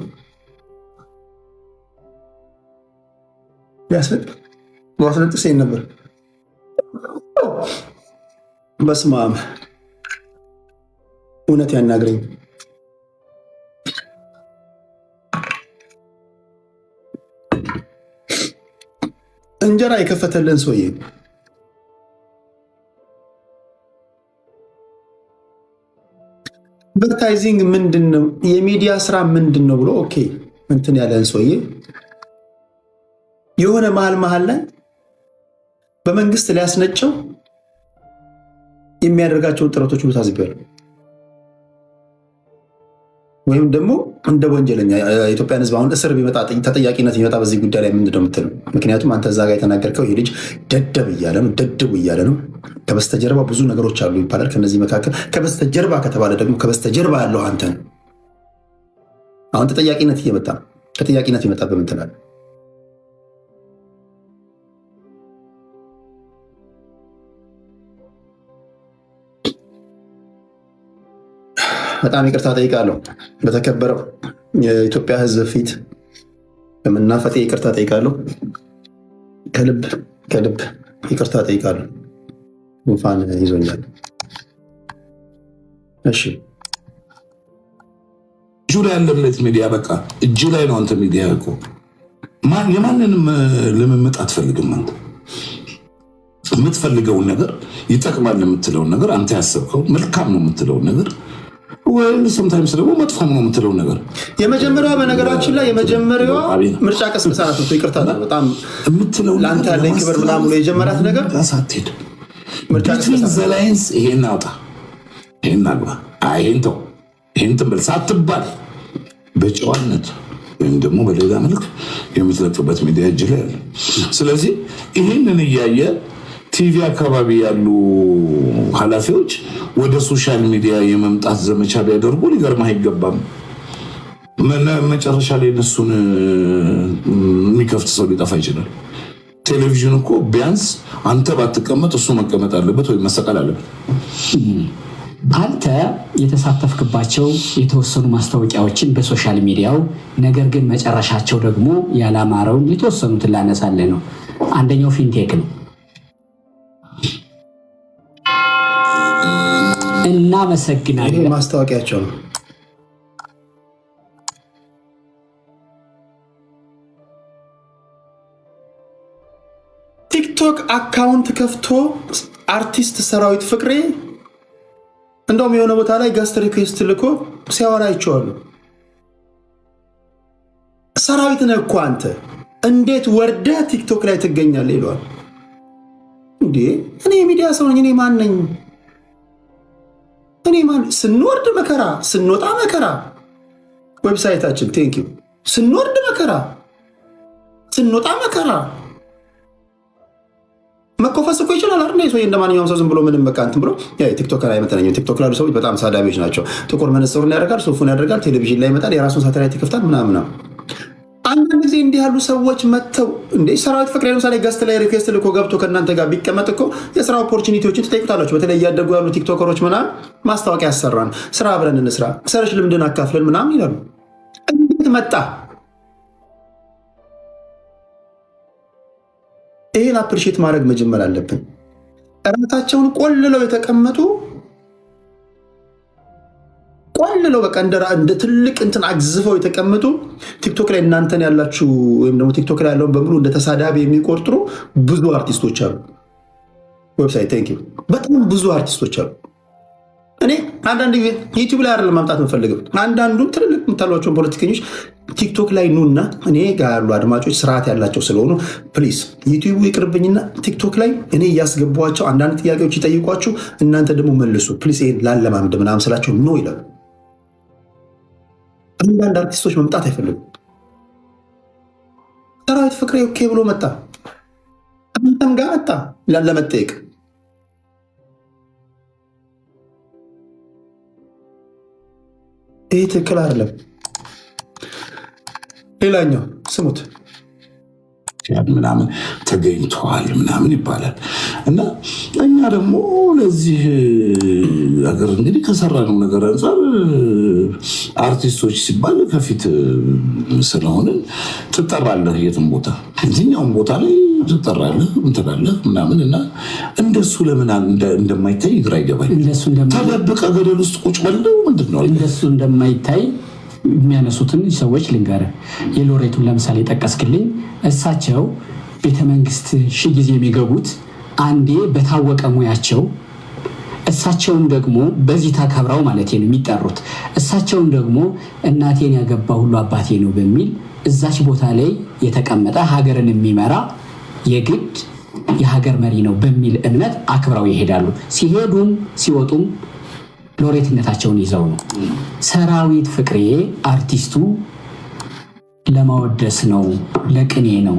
ያስነጥሰኝ ነበር። በስመ አብ እውነት ያናግረኝ። እንጀራ የከፈተልን ሰውዬ አድቨርታይዚንግ ምንድን ነው የሚዲያ ስራ ምንድን ነው ብሎ ኦኬ እንትን ያለን ሰውዬ የሆነ መሀል ላይ በመንግስት ሊያስነጨው የሚያደርጋቸውን ጥረቶች ሁሉ ታዝቤያለሁ። ወይም ደግሞ እንደ ወንጀለኛ የኢትዮጵያን ሕዝብ አሁን እስር ቢመጣ ተጠያቂነት ቢመጣ በዚህ ጉዳይ ላይ ምንድን ነው የምትለው? ምክንያቱም አንተ እዛ ጋር የተናገርከው ይህ ልጅ ደደብ እያለ ነው፣ ደድቡ እያለ ነው። ከበስተጀርባ ብዙ ነገሮች አሉ ይባላል። ከነዚህ መካከል ከበስተጀርባ ከተባለ ደግሞ ከበስተጀርባ ያለው አንተ ነው። አሁን ተጠያቂነት እየመጣ ነው። ተጠያቂነት ይመጣ በምን ትላለህ? በጣም ይቅርታ ጠይቃለሁ። በተከበረው የኢትዮጵያ ሕዝብ ፊት በመናፈጤ ይቅርታ ጠይቃለሁ። ከልብ ይቅርታ ጠይቃለሁ። ጉንፋን ይዞኛል። እሺ እጁ ላይ ያለለት ሚዲያ በቃ እጅ ላይ ነው። አንተ ሚዲያ እኮ የማንንም ልምምጥ አትፈልግም። አንተ የምትፈልገውን ነገር ይጠቅማል የምትለውን ነገር አንተ ያሰብከው መልካም ነው የምትለውን ነገር ወይም ሰምታይምስ ደግሞ መጥፎም ነው የምትለው ነገር የመጀመሪያዋ በነገራችን ላይ የመጀመሪያዋ ምርጫ ቀስቅሳ ናት። ይቅርታ በጣም የምትለው ለአንተ ያለኝ ክብር ምናምን ብሎ የጀመራት ነገር ሳትሄድ ዘላይንስ ይሄን አውጣ፣ ይሄን አግባ፣ ይሄን ተው፣ ይሄን ትንበል ሳትባል በጨዋነት ወይም ደግሞ በሌላ መልክ የምትለቅበት ሚዲያ እጅ ላይ ያለ። ስለዚህ ይህንን እያየ ቲቪ አካባቢ ያሉ ኃላፊዎች ወደ ሶሻል ሚዲያ የመምጣት ዘመቻ ቢያደርጉ ሊገርምህ አይገባም። መጨረሻ ላይ እነሱን የሚከፍት ሰው ሊጠፋ ይችላል። ቴሌቪዥን እኮ ቢያንስ አንተ ባትቀመጥ እሱ መቀመጥ አለበት ወይም መሰቀል አለበት። አንተ የተሳተፍክባቸው የተወሰኑ ማስታወቂያዎችን በሶሻል ሚዲያው ነገር ግን መጨረሻቸው ደግሞ ያላማረውን የተወሰኑትን ላነሳልህ ነው። አንደኛው ፊንቴክ ነው። እናመሰግናለን። ይሄ ማስታወቂያቸው ነው። ቲክቶክ አካውንት ከፍቶ አርቲስት ሰራዊት ፍቅሬ እንደውም የሆነ ቦታ ላይ ጋስት ሪኩዌስት ልኮ ሲያወራ አይቼዋለሁ። ሰራዊት ነህ እኮ አንተ እንዴት ወርደህ ቲክቶክ ላይ ትገኛለህ ይለዋል። እንዴ እኔ የሚዲያ ሰው ነኝ። እኔ ማን ነኝ? እኔ ማን? ስንወርድ መከራ፣ ስንወጣ መከራ። ዌብሳይታችን ቴንክ ዩ። ስንወርድ መከራ፣ ስንወጣ መከራ። መኮፈስ እኮ ይችላል አይደል? ሰው እንደ ማንኛውም ሰው ዝም ብሎ ምንም በቃ እንትን ብሎ ቲክቶክ ላይ አይመጣኝም። ቲክቶክ ላይ ያሉ ሰዎች በጣም ሳዳቢዎች ናቸው። ጥቁር መነጽሩን ያደርጋል፣ ሱፉን ያደርጋል፣ ቴሌቪዥን ላይ ይመጣል፣ የራሱን ሳተላይት ይከፍታል ምናምን። አንዳንድ ጊዜ እንዲህ ያሉ ሰዎች መጥተው እንደ ሰራዊት ፍቅሬ ለምሳሌ ገስት ላይ ሪኩዌስት ልኮ ገብቶ ከእናንተ ጋር ቢቀመጥ እኮ የስራ ኦፖርቹኒቲዎችን ትጠይቁታላችሁ። በተለይ እያደጉ ያሉ ቲክቶከሮች ምናምን ማስታወቂያ ያሰራን፣ ስራ አብረን እንስራ፣ ሰርች ልምድን አካፍለን ምናምን ይላሉ። እንዴት መጣ? ይህን አፕሪሼት ማድረግ መጀመር አለብን። እራታቸውን ቆልለው የተቀመጡ ቆልለው በቃ እንደ ትልቅ እንትን አግዝፈው የተቀመጡ ቲክቶክ ላይ እናንተን ያላችሁ ወይም ደግሞ ቲክቶክ ላይ ያለውን በሙሉ እንደ ተሳዳቢ የሚቆጥሩ ብዙ አርቲስቶች አሉ። ዌብሳይት ቴንክ ዩ። በጣም ብዙ አርቲስቶች አሉ። እኔ አንዳንድ ጊዜ ዩቲዩብ ላይ አይደለም ማምጣት የምፈልገው። አንዳንዱም ትልልቅ የምታሏቸውን ፖለቲከኞች ቲክቶክ ላይ ኑና እኔ ጋር ያሉ አድማጮች ስርዓት ያላቸው ስለሆኑ ፕሊዝ ዩቲዩቡ ይቅርብኝና ቲክቶክ ላይ እኔ እያስገቧቸው አንዳንድ ጥያቄዎች ይጠይቋችሁ፣ እናንተ ደግሞ መልሱ ፕሊዝ። ይሄን ላለማምድ ምናምን ስላቸው ኖ ይላሉ። አንዳንድ አርቲስቶች መምጣት አይፈልጉም። ሰራዊት ፍቅሬ ኦኬ ብሎ መጣ፣ አንተም ጋር መጣ ለመጠየቅ። ይህ ትክክል አይደለም። ሌላኛው ስሙት ምናምን ተገኝተዋል ምናምን ይባላል እና እኛ ደግሞ ለዚህ ሀገር እንግዲህ ከሰራነው ነገር አንጻር አርቲስቶች ሲባል ከፊት ስለሆነ ትጠራለህ፣ የትም ቦታ የትኛውም ቦታ ላይ ትጠራለህ እንትላለህ ምናምን እና እንደሱ ለምን እንደማይታይ ግራ ይገባኝ። ተደብቀ ገደል ውስጥ ቁጭ በለው ምንድን ነው እንደሱ እንደማይታይ የሚያነሱትን ሰዎች ልንገርህ። የሎሬቱን ለምሳሌ ጠቀስክልኝ። እሳቸው ቤተመንግስት ሺህ ጊዜ የሚገቡት አንዴ በታወቀ ሙያቸው፣ እሳቸውም ደግሞ በዚህ ተከብረው ማለት ነው የሚጠሩት። እሳቸውም ደግሞ እናቴን ያገባ ሁሉ አባቴ ነው በሚል እዛች ቦታ ላይ የተቀመጠ ሀገርን የሚመራ የግድ የሀገር መሪ ነው በሚል እምነት አክብረው ይሄዳሉ። ሲሄዱም ሲወጡም ሎሬትነታቸውን ይዘው ነው። ሰራዊት ፍቅሬ አርቲስቱ ለማወደስ ነው፣ ለቅኔ ነው።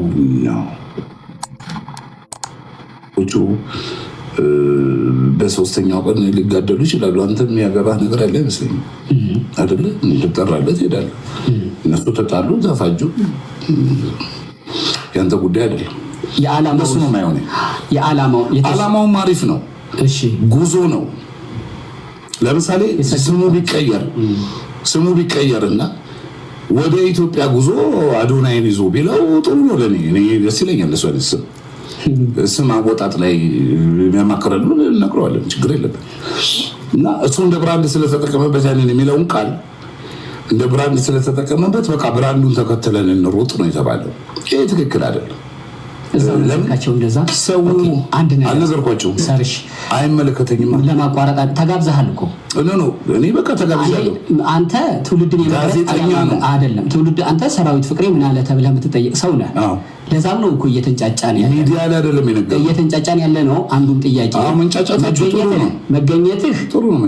በሶስተኛው ቀን ሊጋደሉ ይችላሉ። አንተ የሚያገባህ ነገር ያለ አይመስለኝም አይደለ? ትጠራለህ፣ ትሄዳለህ። እነሱ ተጣሉ፣ ተፋጁ፣ ያንተ ጉዳይ አይደለም። እነሱ ነው የማይሆነ። የዓላማውም አሪፍ ነው፣ ጉዞ ነው። ለምሳሌ ስሙ ቢቀየርና ወደ ኢትዮጵያ ጉዞ አዶናይን ይዞ ቢለው ጥሩ ነው። ለእኔ ደስ ይለኛል። እሱ አይነት ስም አወጣጥ ላይ የሚያማክረን እነግረዋለን፣ ችግር የለብን። እና እሱ እንደ ብራንድ ስለተጠቀመበት ያንን የሚለውን ቃል እንደ ብራንድ ስለተጠቀመበት በቃ ብራንዱን ተከትለን እንሮጥ ነው የተባለው። ይሄ ትክክል አይደለም። ሰው አልነገርኳቸው፣ አይመለከተኝም። ለማቋረጥ ተጋብዘሃል እኮ እኔ በቃ ተጋብዣለሁ። አንተ ትውልድን አይደለም ትውልድ አንተ ሰራዊት ፍቅሬ ምን አለ ተብለህ የምትጠየቅ ሰው ነህ። ለዛም ነው እኮ እየተንጫጫን ያለ ነው። አንዱም ጥያቄ መገኘትህ ጥሩ ነው።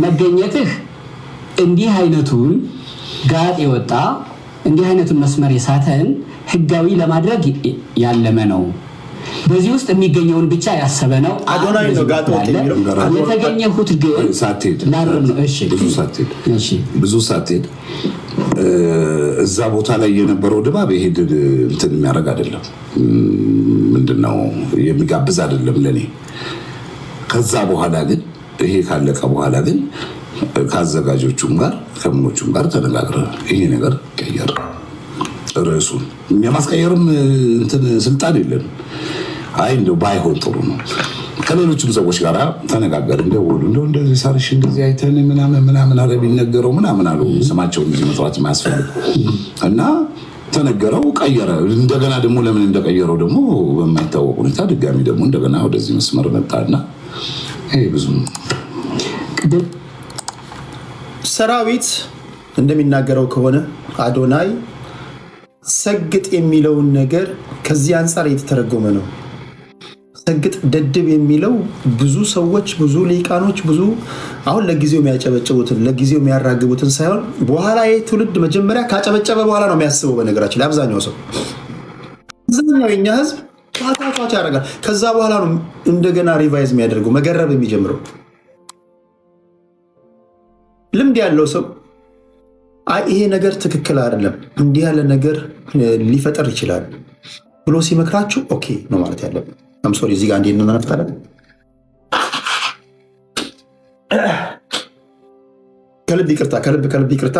መገኘትህ እንዲህ አይነቱን ጋጥ የወጣ እንዲህ አይነቱን መስመር የሳተን ህጋዊ ለማድረግ ያለመ ነው። በዚህ ውስጥ የሚገኘውን ብቻ ያሰበ ነው። አዶናይ ነው ጋጥ ወጥ የሚለው የተገኘሁት ግን ብዙ ሳትሄድ እዛ ቦታ ላይ የነበረው ድባብ ይሄድ እንትን የሚያደርግ አይደለም። ምንድነው የሚጋብዝ አይደለም ለኔ። ከዛ በኋላ ግን ይሄ ካለቀ በኋላ ግን ከአዘጋጆቹም ጋር ከምኖቹም ጋር ተነጋግረን ይሄ ነገር ቀየር ርዕሱን የማስቀየርም እንትን ስልጣን የለን። አይ እንደው ባይሆን ጥሩ ነው። ከሌሎችም ሰዎች ጋር ተነጋገር እንደዚህ ሳርሽ እንደዚህ አይተን ምናምን አለ ቢነገረው ምናምን አሉ። ስማቸውን እዚህ መጥራት የማያስፈልግ እና ተነገረው፣ ቀየረ። እንደገና ደግሞ ለምን እንደቀየረው ደግሞ በማይታወቅ ሁኔታ ድጋሚ ደግሞ እንደገና ወደዚህ መስመር መጣና ይሄ ብዙ ሰራዊት እንደሚናገረው ከሆነ አዶናይ ሰግጥ የሚለውን ነገር ከዚህ አንጻር የተተረጎመ ነው። ሰግጥ ደድብ የሚለው ብዙ ሰዎች ብዙ ሊቃኖች ብዙ አሁን ለጊዜው የሚያጨበጭቡትን ለጊዜው የሚያራግቡትን ሳይሆን በኋላ ይህ ትውልድ መጀመሪያ ካጨበጨበ በኋላ ነው የሚያስበው። በነገራችን ላይ አብዛኛው ሰው አብዛኛው የኛ ህዝብ ቷቷ ያደርጋል። ከዛ በኋላ ነው እንደገና ሪቫይዝ የሚያደርገው መገረብ የሚጀምረው። ልምድ ያለው ሰው ይሄ ነገር ትክክል አይደለም፣ እንዲህ ያለ ነገር ሊፈጠር ይችላል ብሎ ሲመክራችሁ ኦኬ ነው ማለት ያለብን። ሶሪ እዚህ ጋር እንዴት እንመነፍታለን? ከልብ ይቅርታ።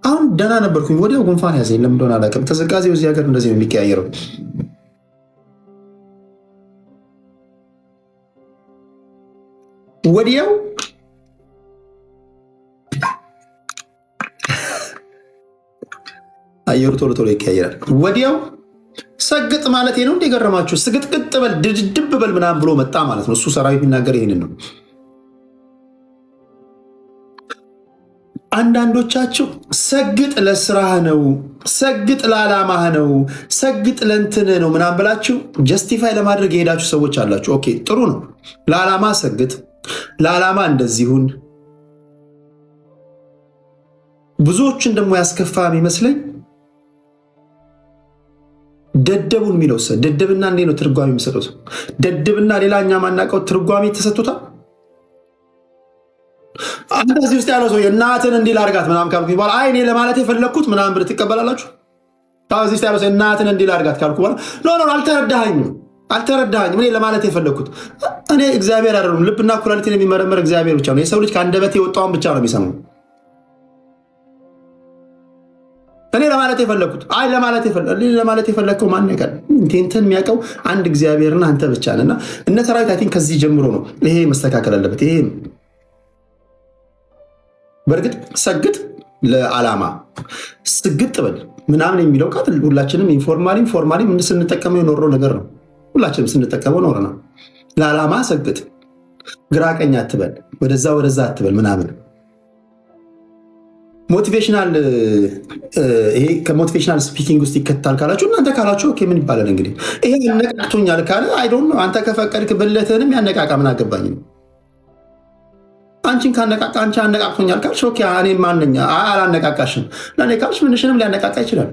አሁን ደህና ነበርኩኝ፣ ወዲያው ጉንፋን ያዘኝ። ለምን እንደሆነ አላውቅም። ቅዝቃዜው እዚህ ሀገር እንደዚህ ነው የሚቀያየረው። ወዲያው አየሩ ቶሎ ይቀያየራል። ወዲያው ሰግጥ ማለት ነው እንደ ገረማችሁ። ስግጥቅጥ በል ድድብ በል ምናምን ብሎ መጣ ማለት ነው። እሱ ሰራዊት የሚናገር ይህንን ነው። አንዳንዶቻችሁ ሰግጥ ለስራህ ነው፣ ሰግጥ ለዓላማህ ነው፣ ሰግጥ ለእንትን ነው ምናምን ብላችሁ ጀስቲፋይ ለማድረግ የሄዳችሁ ሰዎች አላችሁ። ኦኬ ጥሩ ነው። ለዓላማ ሰግጥ፣ ለዓላማ እንደዚሁን። ብዙዎችን ደግሞ ያስከፋ የሚመስለኝ ደደቡን የሚለው ደደብና እንዴ ነው ትርጓሜ የሚሰጡት? ደደብና ሌላኛ ማናውቀው ትርጓሜ ተሰጥቶታል። እዚህ ውስጥ ያለው ሰው እናትን እንዲህ ላድርጋት ምናምን ካልኩ በኋላ አይ እኔ ለማለት የፈለግኩት ምናምን ብር ትቀበላላችሁ። እዚህ ውስጥ ያለው ሰው እናትን እንዲህ ላድርጋት ካልኩ በኋላ ኖ አልተረዳኸኝም፣ እኔ ለማለት የፈለግኩት እኔ እግዚአብሔር አይደለም። ልብና ኩላሊትን የሚመረምር እግዚአብሔር ብቻ ነው። የሰው ልጅ ከአንደበቴ የወጣውን ብቻ ነው የሚሰማው። እኔ ለማለት የፈለግኩት ለማለት የፈለግከው ማን ያውቃል? እንትን የሚያውቀው አንድ እግዚአብሔርና አንተ ብቻ ነህና እነ ሰራዊት አይ ቲንክ ከዚህ ጀምሮ ነው ይሄ መስተካከል አለበት። ይሄ በእርግጥ ሰግጥ ለዓላማ ስግጥ በል ምናምን የሚለው ቃል ሁላችንም ኢንፎርማሊ ስንጠቀመው የኖረው ነገር ነው። ሁላችንም ስንጠቀመው ኖረ ነው። ለዓላማ ሰግጥ፣ ግራ ቀኝ አትበል፣ ወደዛ አትበል ምናምን ሞቲቬሽናል ይሄ ከሞቲቬሽናል ስፒኪንግ ውስጥ ይከታል ካላችሁ እናንተ ካላችሁ ኦኬ ምን ይባላል እንግዲህ። ይሄ ያነቃቅቶኛል ካለ አይ ዶንት ኖ አንተ ከፈቀድክ ብልትህንም ያነቃቃ ምን አገባኝ። አንቺን ካነቃቃ አንቺ አነቃቅቶኛል ካልሽ ኦኬ እኔ ማንኛ አላነቃቃሽም ለኔ ካልሽ ምንሽንም ሊያነቃቃ ይችላል።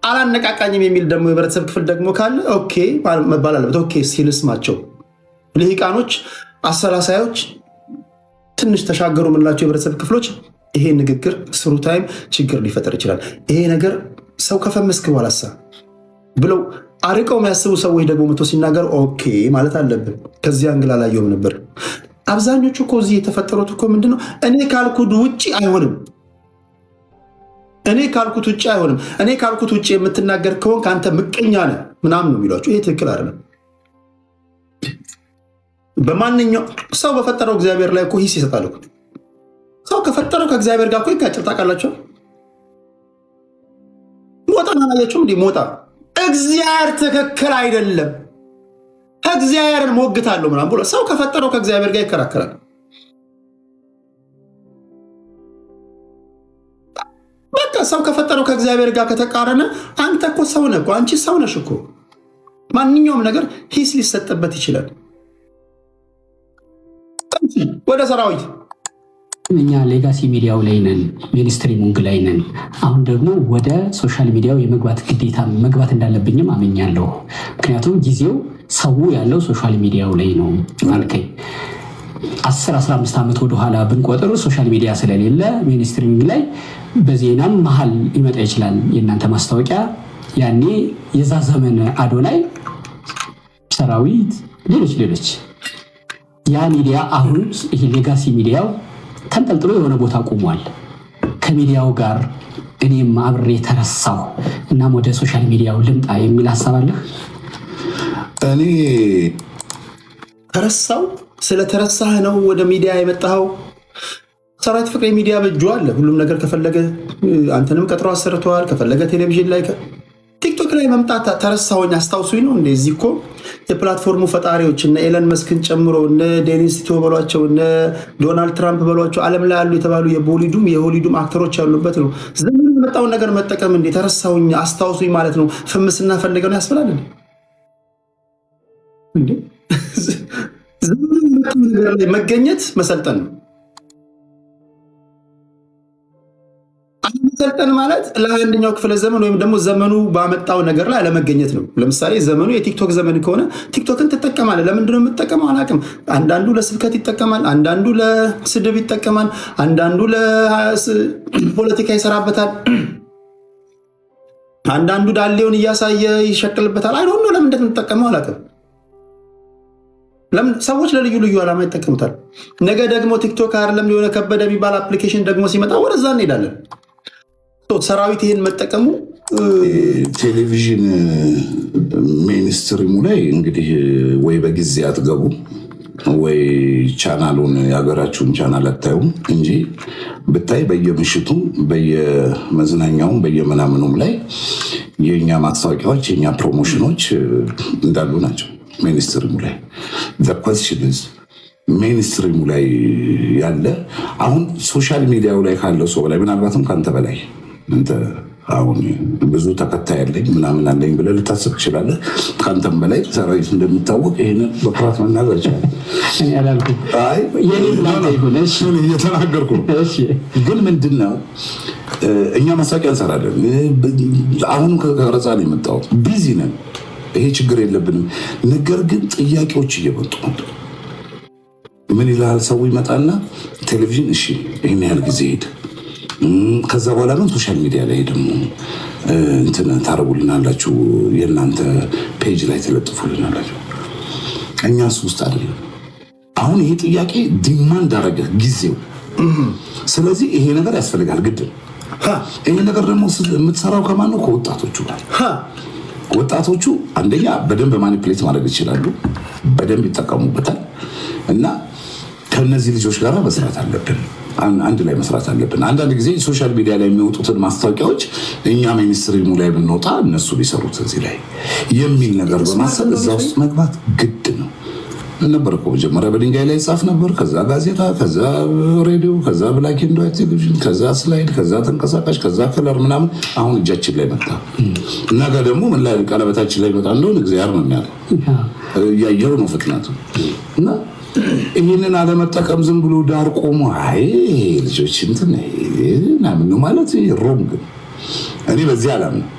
አላነቃቃኝም የሚል ደግሞ የህብረተሰብ ክፍል ደግሞ ካለ ኦኬ መባል አለበት። ኦኬ ሲልስማቸው ልሂቃኖች አሰላሳዮች ትንሽ ተሻገሩ የምንላቸው የህብረተሰብ ክፍሎች ይሄ ንግግር ስሩ ታይም ችግር ሊፈጠር ይችላል። ይሄ ነገር ሰው ከፈመስክ በኋላሳ ብለው አርቀው የሚያስቡ ሰዎች ደግሞ መቶ ሲናገር ኦኬ ማለት አለብን። ከዚህ አንግል አላየሁም ነበር። አብዛኞቹ እኮ እዚህ የተፈጠሩት እኮ ምንድነው እኔ ካልኩት ውጭ አይሆንም፣ እኔ ካልኩት ውጭ የምትናገር ከሆን ከአንተ ምቀኛ ነህ ምናምን ነው የሚሏቸው። ይሄ ትክክል አይደለም። በማንኛው ሰው በፈጠረው እግዚአብሔር ላይ እኮ ሂስ ይሰጣል። ሰው ከፈጠረው ከእግዚአብሔር ጋር እኮ ይጋጭል። ታውቃላችሁ? ሞጣን አላያችሁም? እንዲህ ሞጣ እግዚአብሔር ትክክል አይደለም እግዚአብሔርን ሞግታለሁ ምናምን ብሎ ሰው ከፈጠረው ከእግዚአብሔር ጋር ይከራከራል። በቃ ሰው ከፈጠረው ከእግዚአብሔር ጋር ከተቃረነ አንተ እኮ ሰው ነህ እኮ አንቺ ሰው ነሽ እኮ። ማንኛውም ነገር ሂስ ሊሰጥበት ይችላል። ወደ ሰራዊት እኛ ሌጋሲ ሚዲያው ላይ ነን፣ ሚኒስትሪሙንግ ላይ ነን። አሁን ደግሞ ወደ ሶሻል ሚዲያው የመግባት ግዴታ መግባት እንዳለብኝም አመኛለሁ። ምክንያቱም ጊዜው ሰው ያለው ሶሻል ሚዲያው ላይ ነው አልከኝ። 10-15 ዓመት ወደኋላ ብንቆጥር ሶሻል ሚዲያ ስለሌለ ሚኒስትሪሙንግ ላይ በዜናም መሀል ሊመጣ ይችላል የእናንተ ማስታወቂያ። ያኔ የዛ ዘመን አዶናይ፣ ሰራዊት፣ ሌሎች ያ ሚዲያ አሁን ይሄ ሌጋሲ ሚዲያው ተንጠልጥሎ የሆነ ቦታ ቆሟል። ከሚዲያው ጋር እኔም አብሬ ተረሳሁ። እናም ወደ ሶሻል ሚዲያው ልምጣ የሚል ሀሳብ አለ። እኔ ተረሳው ስለተረሳህ ነው ወደ ሚዲያ የመጣኸው። ሰራዊት ፍቅሬ ሚዲያ በእጁ አለ። ሁሉም ነገር ከፈለገ አንተንም ቀጥሮ አሰርተዋል። ከፈለገ ቴሌቪዥን ላይ ቲክቶክ ላይ መምጣት ተረሳሁኝ አስታውሱኝ ነው። እንደዚህ እኮ የፕላትፎርሙ ፈጣሪዎች እነ ኤለን መስክን ጨምሮ እነ ዴኒስ ቲቶ በሏቸው እነ ዶናልድ ትራምፕ በሏቸው ዓለም ላይ ያሉ የተባሉ የቦሊዱም የሆሊዱም አክተሮች ያሉበት ነው። ዘመኑ የመጣውን ነገር መጠቀም እንዴ ተረሳሁኝ አስታውሱኝ ማለት ነው። ፍምስና ፈልገው ያስብላል። እንዴ ነገር ላይ መገኘት መሰልጠን ነው። መሰልጠን ማለት ለአንደኛው ክፍለ ዘመን ወይም ደግሞ ዘመኑ ባመጣው ነገር ላይ አለመገኘት ነው። ለምሳሌ ዘመኑ የቲክቶክ ዘመን ከሆነ ቲክቶክን ትጠቀማለህ። ለምንድነው የምትጠቀመው? አላውቅም። አንዳንዱ ለስብከት ይጠቀማል፣ አንዳንዱ ለስድብ ይጠቀማል፣ አንዳንዱ ለፖለቲካ ይሰራበታል፣ አንዳንዱ ዳሌውን እያሳየ ይሸቅልበታል። አይ ዶንት ኖ ለምን እንደምትጠቀመው አላውቅም። ለምን ሰዎች ለልዩ ልዩ ዓላማ ይጠቀሙታል። ነገ ደግሞ ቲክቶክ አይደለም የሆነ ከበደ የሚባል አፕሊኬሽን ደግሞ ሲመጣ ወደዛ እንሄዳለን። ሰራዊት ይሄን መጠቀሙ ቴሌቪዥን ሜንስትሪሙ ላይ እንግዲህ ወይ በጊዜ አትገቡ ወይ ቻናሉን የሀገራችሁን ቻናል አታዩም እንጂ ብታይ በየምሽቱም በየመዝናኛውም በየምናምኑም ላይ የእኛ ማስታወቂያዎች የእኛ ፕሮሞሽኖች እንዳሉ ናቸው። ሚኒስትሪሙ ላይ ሚኒስትሪሙ ላይ ያለ አሁን ሶሻል ሚዲያው ላይ ካለው ሰው በላይ ምናልባትም ከአንተ በላይ አንተ አሁን ብዙ ተከታይ ያለኝ ምናምን አለኝ ብለህ ልታስብ ትችላለህ። ከአንተም በላይ ሰራዊት እንደሚታወቅ ይህንን በኩራት መናገር ይችላል። እየተናገርኩ ነው። ግን ምንድን ነው እኛ ማስታወቂያ እንሰራለን። አሁን ከቀረጻ ነው የመጣው። ቢዚ ነን። ይሄ ችግር የለብንም። ነገር ግን ጥያቄዎች እየመጡ ምን ይላል ሰው ይመጣና ቴሌቪዥን እሺ ይህን ያህል ጊዜ ሄድ ከዛ በኋላ ግን ሶሻል ሚዲያ ላይ ደግሞ እንትን ታረጉልናላችሁ፣ የእናንተ ፔጅ ላይ ተለጥፉልናላችሁ። እኛስ ውስጥ አለ። አሁን ይሄ ጥያቄ ዲማንድ አደረገ ጊዜው። ስለዚህ ይሄ ነገር ያስፈልጋል ግድ። ይሄ ነገር ደግሞ የምትሰራው ከማን ነው? ከወጣቶቹ ጋር። ወጣቶቹ አንደኛ በደንብ ማኒፕሌት ማድረግ ይችላሉ፣ በደንብ ይጠቀሙበታል። እና ከነዚህ ልጆች ጋር መስራት አለብን፣ አንድ ላይ መስራት አለብን። አንዳንድ ጊዜ ሶሻል ሚዲያ ላይ የሚወጡትን ማስታወቂያዎች እኛ ሚኒስትሪሙ ላይ ብንወጣ እነሱ ሊሰሩት እዚህ ላይ የሚል ነገር በማሰብ እዛ ውስጥ መግባት ግድ ነው ነበር እኮ። መጀመሪያ በድንጋይ ላይ ጻፍ ነበር፣ ከዛ ጋዜጣ፣ ከዛ ሬዲዮ፣ ከዛ ብላክ ኤንድ ዋይት ቴሌቪዥን፣ ከዛ ስላይድ፣ ከዛ ተንቀሳቃሽ፣ ከዛ ከለር ምናምን። አሁን እጃችን ላይ መጣ። ነገ ደግሞ ምን ላይ ቀለበታችን ላይ መጣ እንደሆነ እግዚአብሔር ነው የሚያውቀው። እያየው ነው ፍጥነቱ። እና ይህንን አለመጠቀም ዝም ብሎ ዳር ቆሞ አይ ልጆች እንትን ምናምን ነው ማለት ሮንግ። እኔ በዚህ አላምነው።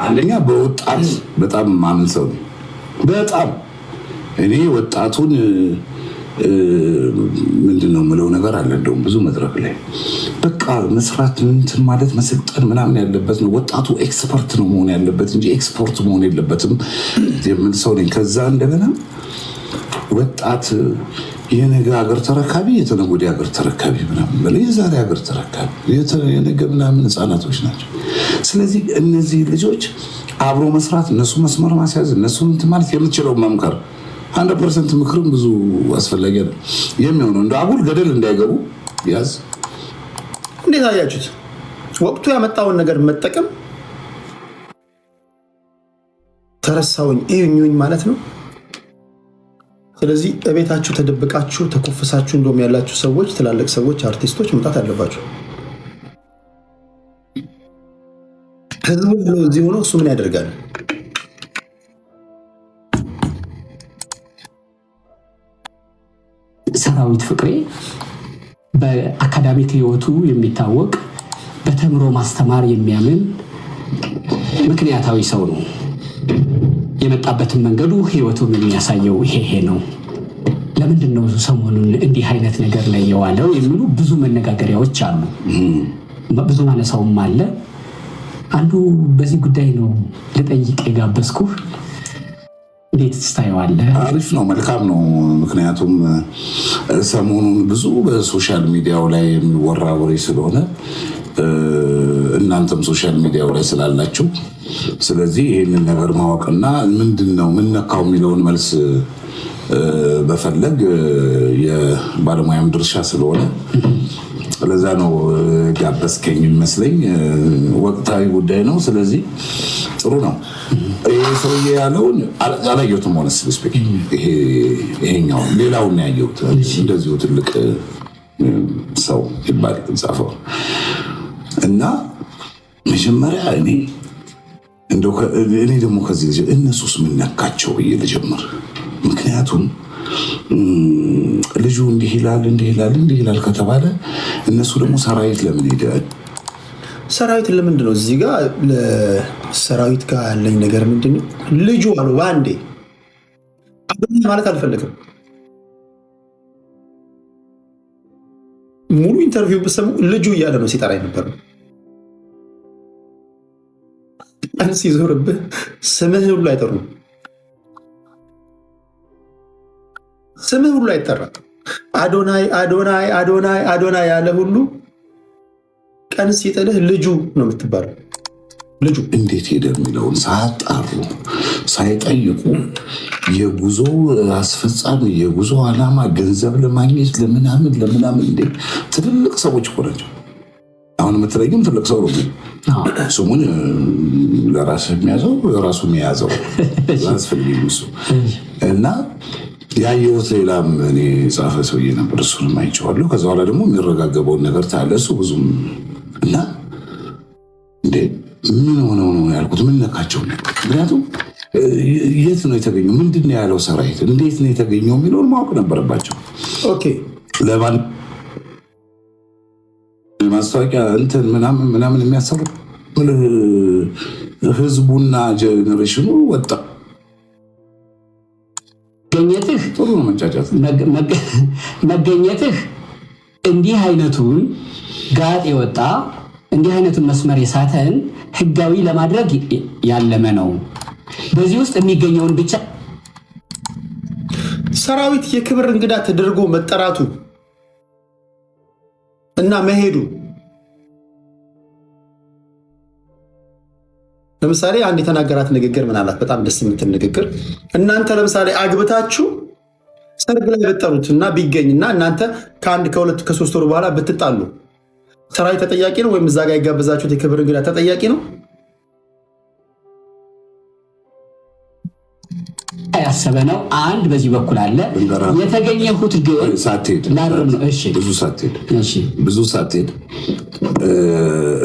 አንደኛ በወጣት በጣም ማምን ሰው ነው። በጣም እኔ ወጣቱን ምንድነው የምለው ነገር አለ። እንደውም ብዙ መድረክ ላይ በቃ መስራት እንትን ማለት መሰልጠን ምናምን ያለበት ነው። ወጣቱ ኤክስፐርት ነው መሆን ያለበት እንጂ ኤክስፖርት መሆን የለበትም የምል ሰው ነኝ። ከዛ እንደገና ወጣት የነገ ሀገር ተረካቢ፣ የተነገ ወዲያ ሀገር ተረካቢ ምናምን በለ የዛሬ ሀገር ተረካቢ የነገ ምናምን ህፃናቶች ናቸው። ስለዚህ እነዚህ ልጆች አብሮ መስራት፣ እነሱ መስመር ማስያዝ፣ እነሱ እንትን ማለት የምትችለው መምከር 100% ምክርም ብዙ አስፈላጊ ነው የሚሆነው። እንደ አጉል ገደል እንዳይገቡ ያዝ። እንዴት አያችሁት? ወቅቱ ያመጣውን ነገር መጠቀም ተረሳውኝ እዩኝ ማለት ነው። ስለዚህ እቤታችሁ ተደብቃችሁ ተኮፍሳችሁ እንደውም ያላችሁ ሰዎች፣ ትላልቅ ሰዎች፣ አርቲስቶች መምጣት አለባችሁ። ህዝቡ ብሎ እዚህ ሆኖ እሱ ምን ያደርጋል? ሰራዊት ፍቅሬ በአካዳሚክ ህይወቱ የሚታወቅ በተምሮ ማስተማር የሚያምን ምክንያታዊ ሰው ነው። የመጣበትን መንገዱ ህይወቱን የሚያሳየው ይሄ ነው። ለምንድን ነው ሰሞኑን እንዲህ አይነት ነገር ላይ የዋለው የሚሉ ብዙ መነጋገሪያዎች አሉ። ብዙ ማነሳውም አለ። አንዱ በዚህ ጉዳይ ነው ልጠይቅ የጋበዝኩህ። እንዴት ትታየዋለህ? አሪፍ ነው፣ መልካም ነው። ምክንያቱም ሰሞኑን ብዙ በሶሻል ሚዲያው ላይ የሚወራ ወሬ ስለሆነ እናንተም ሶሻል ሚዲያው ላይ ስላላችሁ፣ ስለዚህ ይህንን ነገር ማወቅና ምንድን ነው ምነካው የሚለውን መልስ በፈለግ የባለሙያም ድርሻ ስለሆነ ለዛ ነው ጋበዝከኝ ይመስለኝ። ወቅታዊ ጉዳይ ነው። ስለዚህ ጥሩ ነው። ይሄ ሰውዬ ያለውን አላየሁትም። ሆነ ስፔክ ይሄኛው ሌላውን ያየሁት እንደዚሁ ትልቅ ሰው ይባል ጻፈው እና መጀመሪያ እኔ ደግሞ ከዚህ ልጅ እነሱስ ምን ነካቸው ብዬ ልጀምር። ምክንያቱም ልጁ እንዲህ ይላል ከተባለ እነሱ ደግሞ ሰራዊት ለምን ሄደ? ሰራዊት ለምንድን ነው? እዚህ ጋር ለሰራዊት ጋር ያለኝ ነገር ምንድን ነው? ልጁ አሉ በአንዴ ማለት አልፈለግም። ሙሉ ኢንተርቪው ብሰሙ ልጁ እያለ ነው ሲጠራ ነበር። ቀን ሲዞርብህ ስምህ ሁሉ አይጠሩም። ስምህ ሁሉ አይጠራም። አዶናይ ያለ ሁሉ ቀን ሲጥልህ ልጁ ነው የምትባለው። ልጁ እንዴት ሄደ የሚለውን ሳያጣሩ ሳይጠይቁ የጉዞ አስፈጻሚ የጉዞ ዓላማ ገንዘብ ለማግኘት ለምናምን እንዴ! ትልልቅ ሰዎች እኮ ናቸው። አሁን የምትለይም ትልቅ ሰው ነው። ስሙን ለራስ የሚያዘው ራሱ የያዘው አስፈልግ እሱ እና ያየሁት ሌላም እኔ ጻፈ ሰውዬ ነበር። እሱንም አይቼዋለሁ። ከዛ በኋላ ደግሞ የሚረጋገበውን ነገር ታያለ። እሱ ብዙም እና እንዴ ምን ሆነው ነው ያልኩት። ምን ነካቸው? ምክንያቱም የት ነው የተገኘው? ምንድን ነው ያለው ሰራዊት? እንዴት ነው የተገኘው የሚለውን ማወቅ ነበረባቸው። ኦኬ ለማን ማስታወቂያ እንትን ምናምን የሚያሰሩ ህዝቡና ጀኔሬሽኑ ወጣ። መገኘትህ ጥሩ ነው። መንጫጫት መገኘትህ እንዲህ አይነቱን ጋጥ የወጣ እንዲህ አይነቱን መስመር የሳተን ህጋዊ ለማድረግ ያለመ ነው። በዚህ ውስጥ የሚገኘውን ብቻ ሰራዊት የክብር እንግዳ ተደርጎ መጠራቱ እና መሄዱ ለምሳሌ አንድ የተናገራት ንግግር ምን አላት? በጣም ደስ የምትል ንግግር። እናንተ ለምሳሌ አግብታችሁ ሰርግ ላይ ብትጠሩት እና ቢገኝና እናንተ ከአንድ ከሁለት ከሶስት ወር በኋላ ብትጣሉ ሰራዊት ተጠያቂ ነው? ወይም እዛ ጋር የጋበዛችሁት የክብር እንግዳ ተጠያቂ ነው? ያሰበ ነው። አንድ በዚህ በኩል አለ። የተገኘሁት ግን ብዙ ሳትሄድ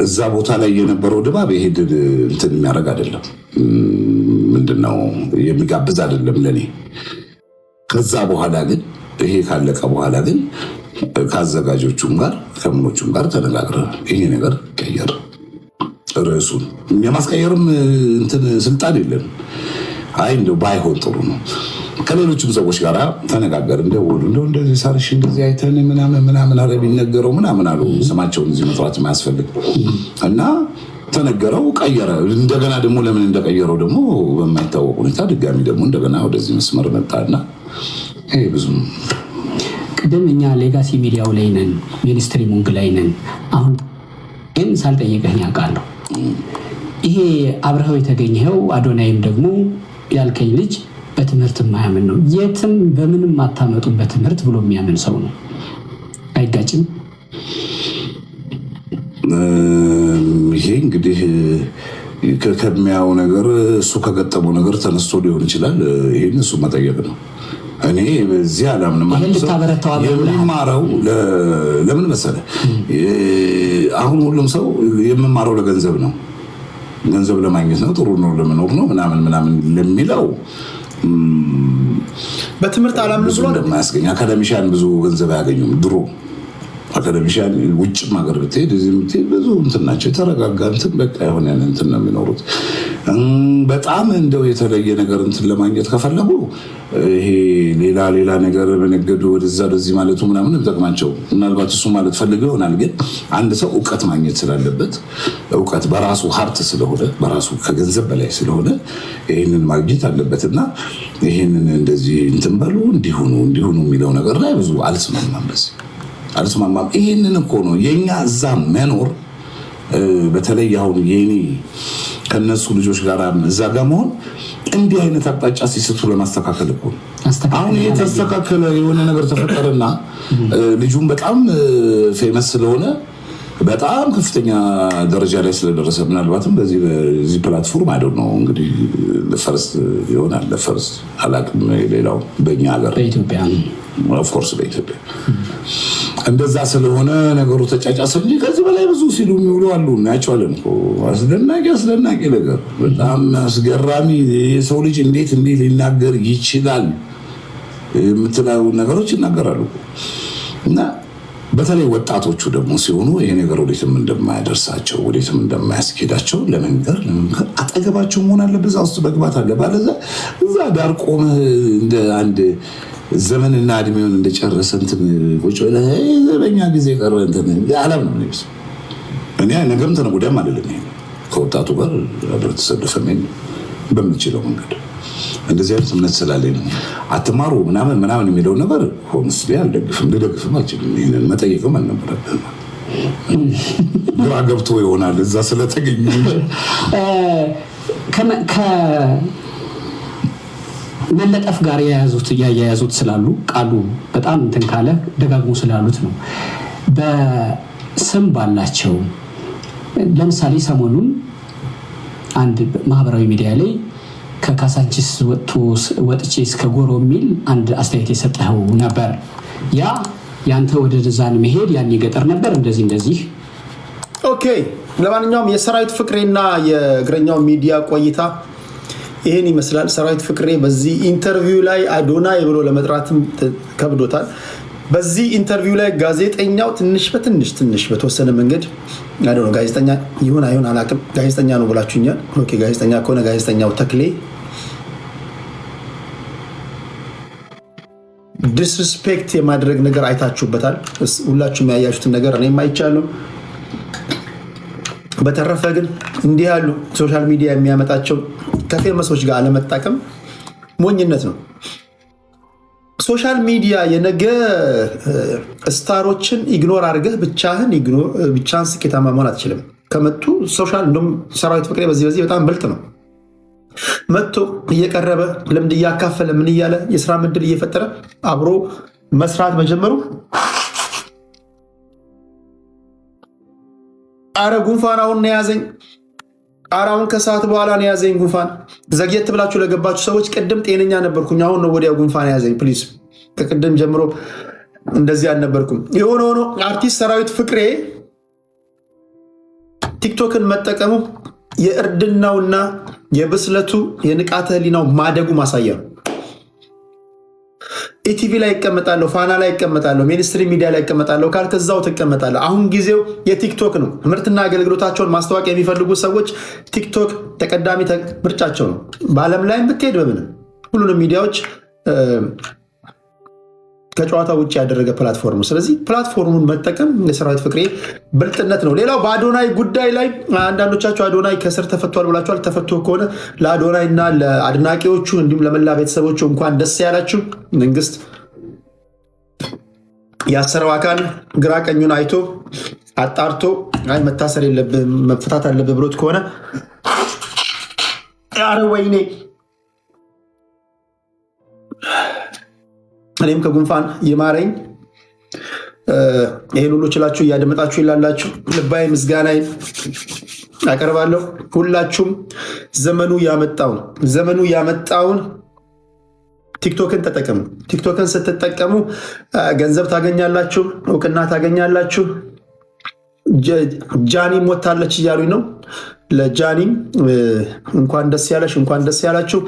እዛ ቦታ ላይ የነበረው ድባብ ይሄድ እንትን የሚያደርግ አይደለም። ምንድነው የሚጋብዝ አይደለም ለኔ። ከዛ በኋላ ግን ይሄ ካለቀ በኋላ ግን ከአዘጋጆቹም ጋር ከምኖቹም ጋር ተነጋግረን ይሄ ነገር ቀየር፣ ርዕሱን የማስቀየርም እንትን ስልጣን የለም። አይ እንደው ባይሆን ጥሩ ነው። ከሌሎችም ሰዎች ጋር ተነጋገር እንደው እንደዚህ ሳርሽ እንደዚህ አይተን ምናምን አለ ቢነገረው ምናምን አሉ። ስማቸውን እዚህ መጥራት የማያስፈልግ እና ተነገረው፣ ቀየረ። እንደገና ደግሞ ለምን እንደቀየረው ደግሞ በማይታወቅ ሁኔታ ድጋሚ ደግሞ እንደገና ወደዚህ መስመር መጣና ይሄ ብዙም ቅድም እኛ ሌጋሲ ሚዲያው ላይ ነን፣ ሚኒስትሪሙንግ ላይ ነን። አሁን ግን ሳልጠይቀኝ ያውቃለሁ። ይሄ አብረኸው የተገኘኸው አዶናይም ደግሞ ያልከኝ ልጅ በትምህርት የማያምን ነው። የትም በምንም አታመጡም በትምህርት ብሎ የሚያምን ሰው ነው። አይጋጭም? ይሄ እንግዲህ ከሚያው ነገር እሱ ከገጠመው ነገር ተነስቶ ሊሆን ይችላል። ይህን እሱ መጠየቅ ነው። እኔ በዚህ አላምንም። የሚማረው ለምን መሰለህ? አሁን ሁሉም ሰው የምማረው ለገንዘብ ነው፣ ገንዘብ ለማግኘት ነው፣ ጥሩ ነው፣ ለመኖር ነው ምናምን ለሚለው በትምህርት አላምን ብሎ እንደማያስገኝ አካዳሚሻን ብዙ ገንዘብ አያገኙም። ድሮ አካዳሚሻን ውጭም ሀገር ብትሄድ እዚህ ብትሄድ ብዙ እንትን ናቸው፣ የተረጋጋ እንትን በቃ የሆነ እንትን ነው የሚኖሩት። በጣም እንደው የተለየ ነገር እንትን ለማግኘት ከፈለጉ ይሄ ሌላ ነገር በነገዱ ወደዚህ ማለቱ ምናምን ይጠቅማቸው። ምናልባት እሱ ማለት ፈልገው ይሆናል። ግን አንድ ሰው እውቀት ማግኘት ስላለበት እውቀት በራሱ ሀብት ስለሆነ በራሱ ከገንዘብ በላይ ስለሆነ ይህንን ማግኘት አለበትና ይህንን እንደዚህ እንትን በሉ እንዲሆኑ የሚለው ነገር ላይ ብዙ አልስማማም። ይህንን እኮ ነው የኛ እዛ መኖር። በተለይ አሁን የኔ ከነሱ ልጆች ጋር እዛ ጋር መሆን እንዲህ አይነት አቅጣጫ ሲስቱ ለማስተካከል እኮ አሁን የተስተካከለ የሆነ ነገር ተፈጠረና ልጁም በጣም ፌመስ ስለሆነ በጣም ከፍተኛ ደረጃ ላይ ስለደረሰ ምናልባትም በዚህ ፕላትፎርም አይደል ነው እንግዲህ ለፈርስት ይሆናል። ለፈርስት አላቅም። ሌላው በእኛ ሀገር በኢትዮጵያ ኦፍኮርስ በኢትዮጵያ እንደዛ ስለሆነ ነገሩ ተጫጫሰ እንጂ ከዚህ በላይ ብዙ ሲሉ የሚውሉ አሉ። እናያቸዋለን እኮ አስደናቂ ነገር፣ በጣም አስገራሚ። የሰው ልጅ እንዴት ሊናገር ይችላል የምትለው ነገሮች ይናገራሉ። እና በተለይ ወጣቶቹ ደግሞ ሲሆኑ ይሄ ነገር ወዴትም እንደማያደርሳቸው ወዴትም እንደማያስኬዳቸው ለመንገር አጠገባቸው መሆን አለበት። እዛ ውስጥ መግባት አለ። ባለዛ እዛ ዳር ቆመህ እንደ አንድ ዘመንና እድሜውን እንደጨረሰ እንትን ቁጭ ብለህ በኛ ጊዜ ቀረ እንትን ዓለም ነው ነው እኔ ነገም ተነገ ወዲያም አይደለም ከወጣቱ ጋር አብረን ተሰልፈን በምንችለው መንገድ እንደዚህ አይነት እምነት ስላለኝ ነው። አትማሩ ምናምን የሚለው ነገር ሆንስሊ አልደግፍም፣ ልደግፍም አልችልም። ይሄንን መጠየቅም አልነበረብህም። ግራ ገብቶ ይሆናል እዛ ስለተገኘ መለጠፍ ጋር ያያያዙት ስላሉ ቃሉ በጣም እንትን ካለ ደጋግሞ ስላሉት ነው። በስም ባላቸው ለምሳሌ ሰሞኑን አንድ ማህበራዊ ሚዲያ ላይ ከካሳንቺስ ወጥቼ እስከ ጎሮ የሚል አንድ አስተያየት የሰጠው ነበር። ያ ያንተ ወደ ድዛን መሄድ ያን ገጠር ነበር እንደዚህ ኦኬ። ለማንኛውም የሰራዊት ፍቅሬና የእግረኛው ሚዲያ ቆይታ ይሄን ይመስላል። ሰራዊት ፍቅሬ በዚህ ኢንተርቪው ላይ አዶናይ ብሎ ለመጥራትም ከብዶታል። በዚህ ኢንተርቪው ላይ ጋዜጠኛው ትንሽ በተወሰነ መንገድ ነው ጋዜጠኛ ይሁን አይሁን አላውቅም፣ ጋዜጠኛ ነው ብላችሁኛል። ኦኬ ጋዜጠኛ ከሆነ ጋዜጠኛው ተክሌ ዲስሪስፔክት የማድረግ ነገር አይታችሁበታል። ሁላችሁም ያያችሁትን ነገር እኔም አይቻለሁ። በተረፈ ግን እንዲህ ያሉ ሶሻል ሚዲያ የሚያመጣቸው ከፌመሶች ጋር አለመጣቀም ሞኝነት ነው። ሶሻል ሚዲያ የነገ ስታሮችን ኢግኖር አድርገህ ብቻህን ስኬታማ መሆን አትችልም። ከመጡ ሶሻል እንደውም ሰራዊት ፍቅሬ በዚህ በጣም ብልጥ ነው። መጥቶ እየቀረበ ልምድ እያካፈለ ምን እያለ የስራ ምድል እየፈጠረ አብሮ መስራት መጀመሩ አረ ጉንፋን አሁን ነው ያዘኝ፣ አራውን ከሰዓት በኋላ ነው ያዘኝ ጉንፋን። ዘግየት ብላችሁ ለገባችሁ ሰዎች ቅድም ጤነኛ ነበርኩኝ፣ አሁን ነው ወዲያ ጉንፋን ያዘኝ። ፕሊዝ ከቅድም ጀምሮ እንደዚህ አልነበርኩም። የሆነ ሆኖ አርቲስት ሰራዊት ፍቅሬ ቲክቶክን መጠቀሙ የእርድናውና የብስለቱ የንቃተ ህሊናው ማደጉ ማሳያ ነው። ኢቲቪ ላይ ይቀመጣለሁ፣ ፋና ላይ ይቀመጣለሁ፣ ሚኒስትሪ ሚዲያ ላይ ይቀመጣለሁ ካልክ እዛው ትቀመጣለህ። አሁን ጊዜው የቲክቶክ ነው። ምርትና አገልግሎታቸውን ማስታወቅ የሚፈልጉ ሰዎች ቲክቶክ ተቀዳሚ ምርጫቸው ነው። በዓለም ላይ ብትሄድ በምንም ሁሉንም ሚዲያዎች ከጨዋታ ውጭ ያደረገ ፕላትፎርም ነው። ስለዚህ ፕላትፎርሙን መጠቀም የሰራዊት ፍቅሬ ብልጥነት ነው። ሌላው በአዶናይ ጉዳይ ላይ አንዳንዶቻችሁ አዶናይ ከስር ተፈቷል ብላችኋል። ተፈቶ ከሆነ ለአዶናይ እና ለአድናቂዎቹ እንዲሁም ለመላ ቤተሰቦቹ እንኳን ደስ ያላችሁ። መንግስት ያሰረው አካል ግራ ቀኙን አይቶ አጣርቶ አይ መታሰር የለብህም መፈታት አለብህ ብሎት ከሆነ ኧረ ወይኔ እኔም ከጉንፋን ይማረኝ። ይሄን ሁሉ ችላችሁ እያደመጣችሁ ይላላችሁ ልባይ ምስጋናዬ አቀርባለሁ። ሁላችሁም ዘመኑ ያመጣውን ቲክቶክን ተጠቀሙ። ቲክቶክን ስትጠቀሙ ገንዘብ ታገኛላችሁ፣ እውቅና ታገኛላችሁ። ጃኒም ወታለች እያሉኝ ነው። ለጃኒም እንኳን ደስ ያለሽ፣ እንኳን ደስ ያላችሁ።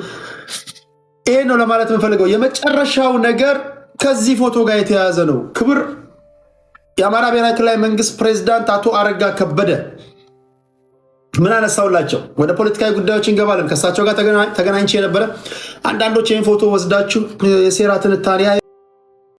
ይሄ ነው ለማለት የምፈልገው። የመጨረሻው ነገር ከዚህ ፎቶ ጋር የተያያዘ ነው። ክቡር የአማራ ብሔራዊ ክልላዊ መንግስት ፕሬዝዳንት አቶ አረጋ ከበደ ምን አነሳውላቸው? ወደ ፖለቲካዊ ጉዳዮች እንገባለን። ከእሳቸው ጋር ተገናኝቼ የነበረ አንዳንዶች ይህን ፎቶ ወስዳችሁ የሴራ ትንታኔ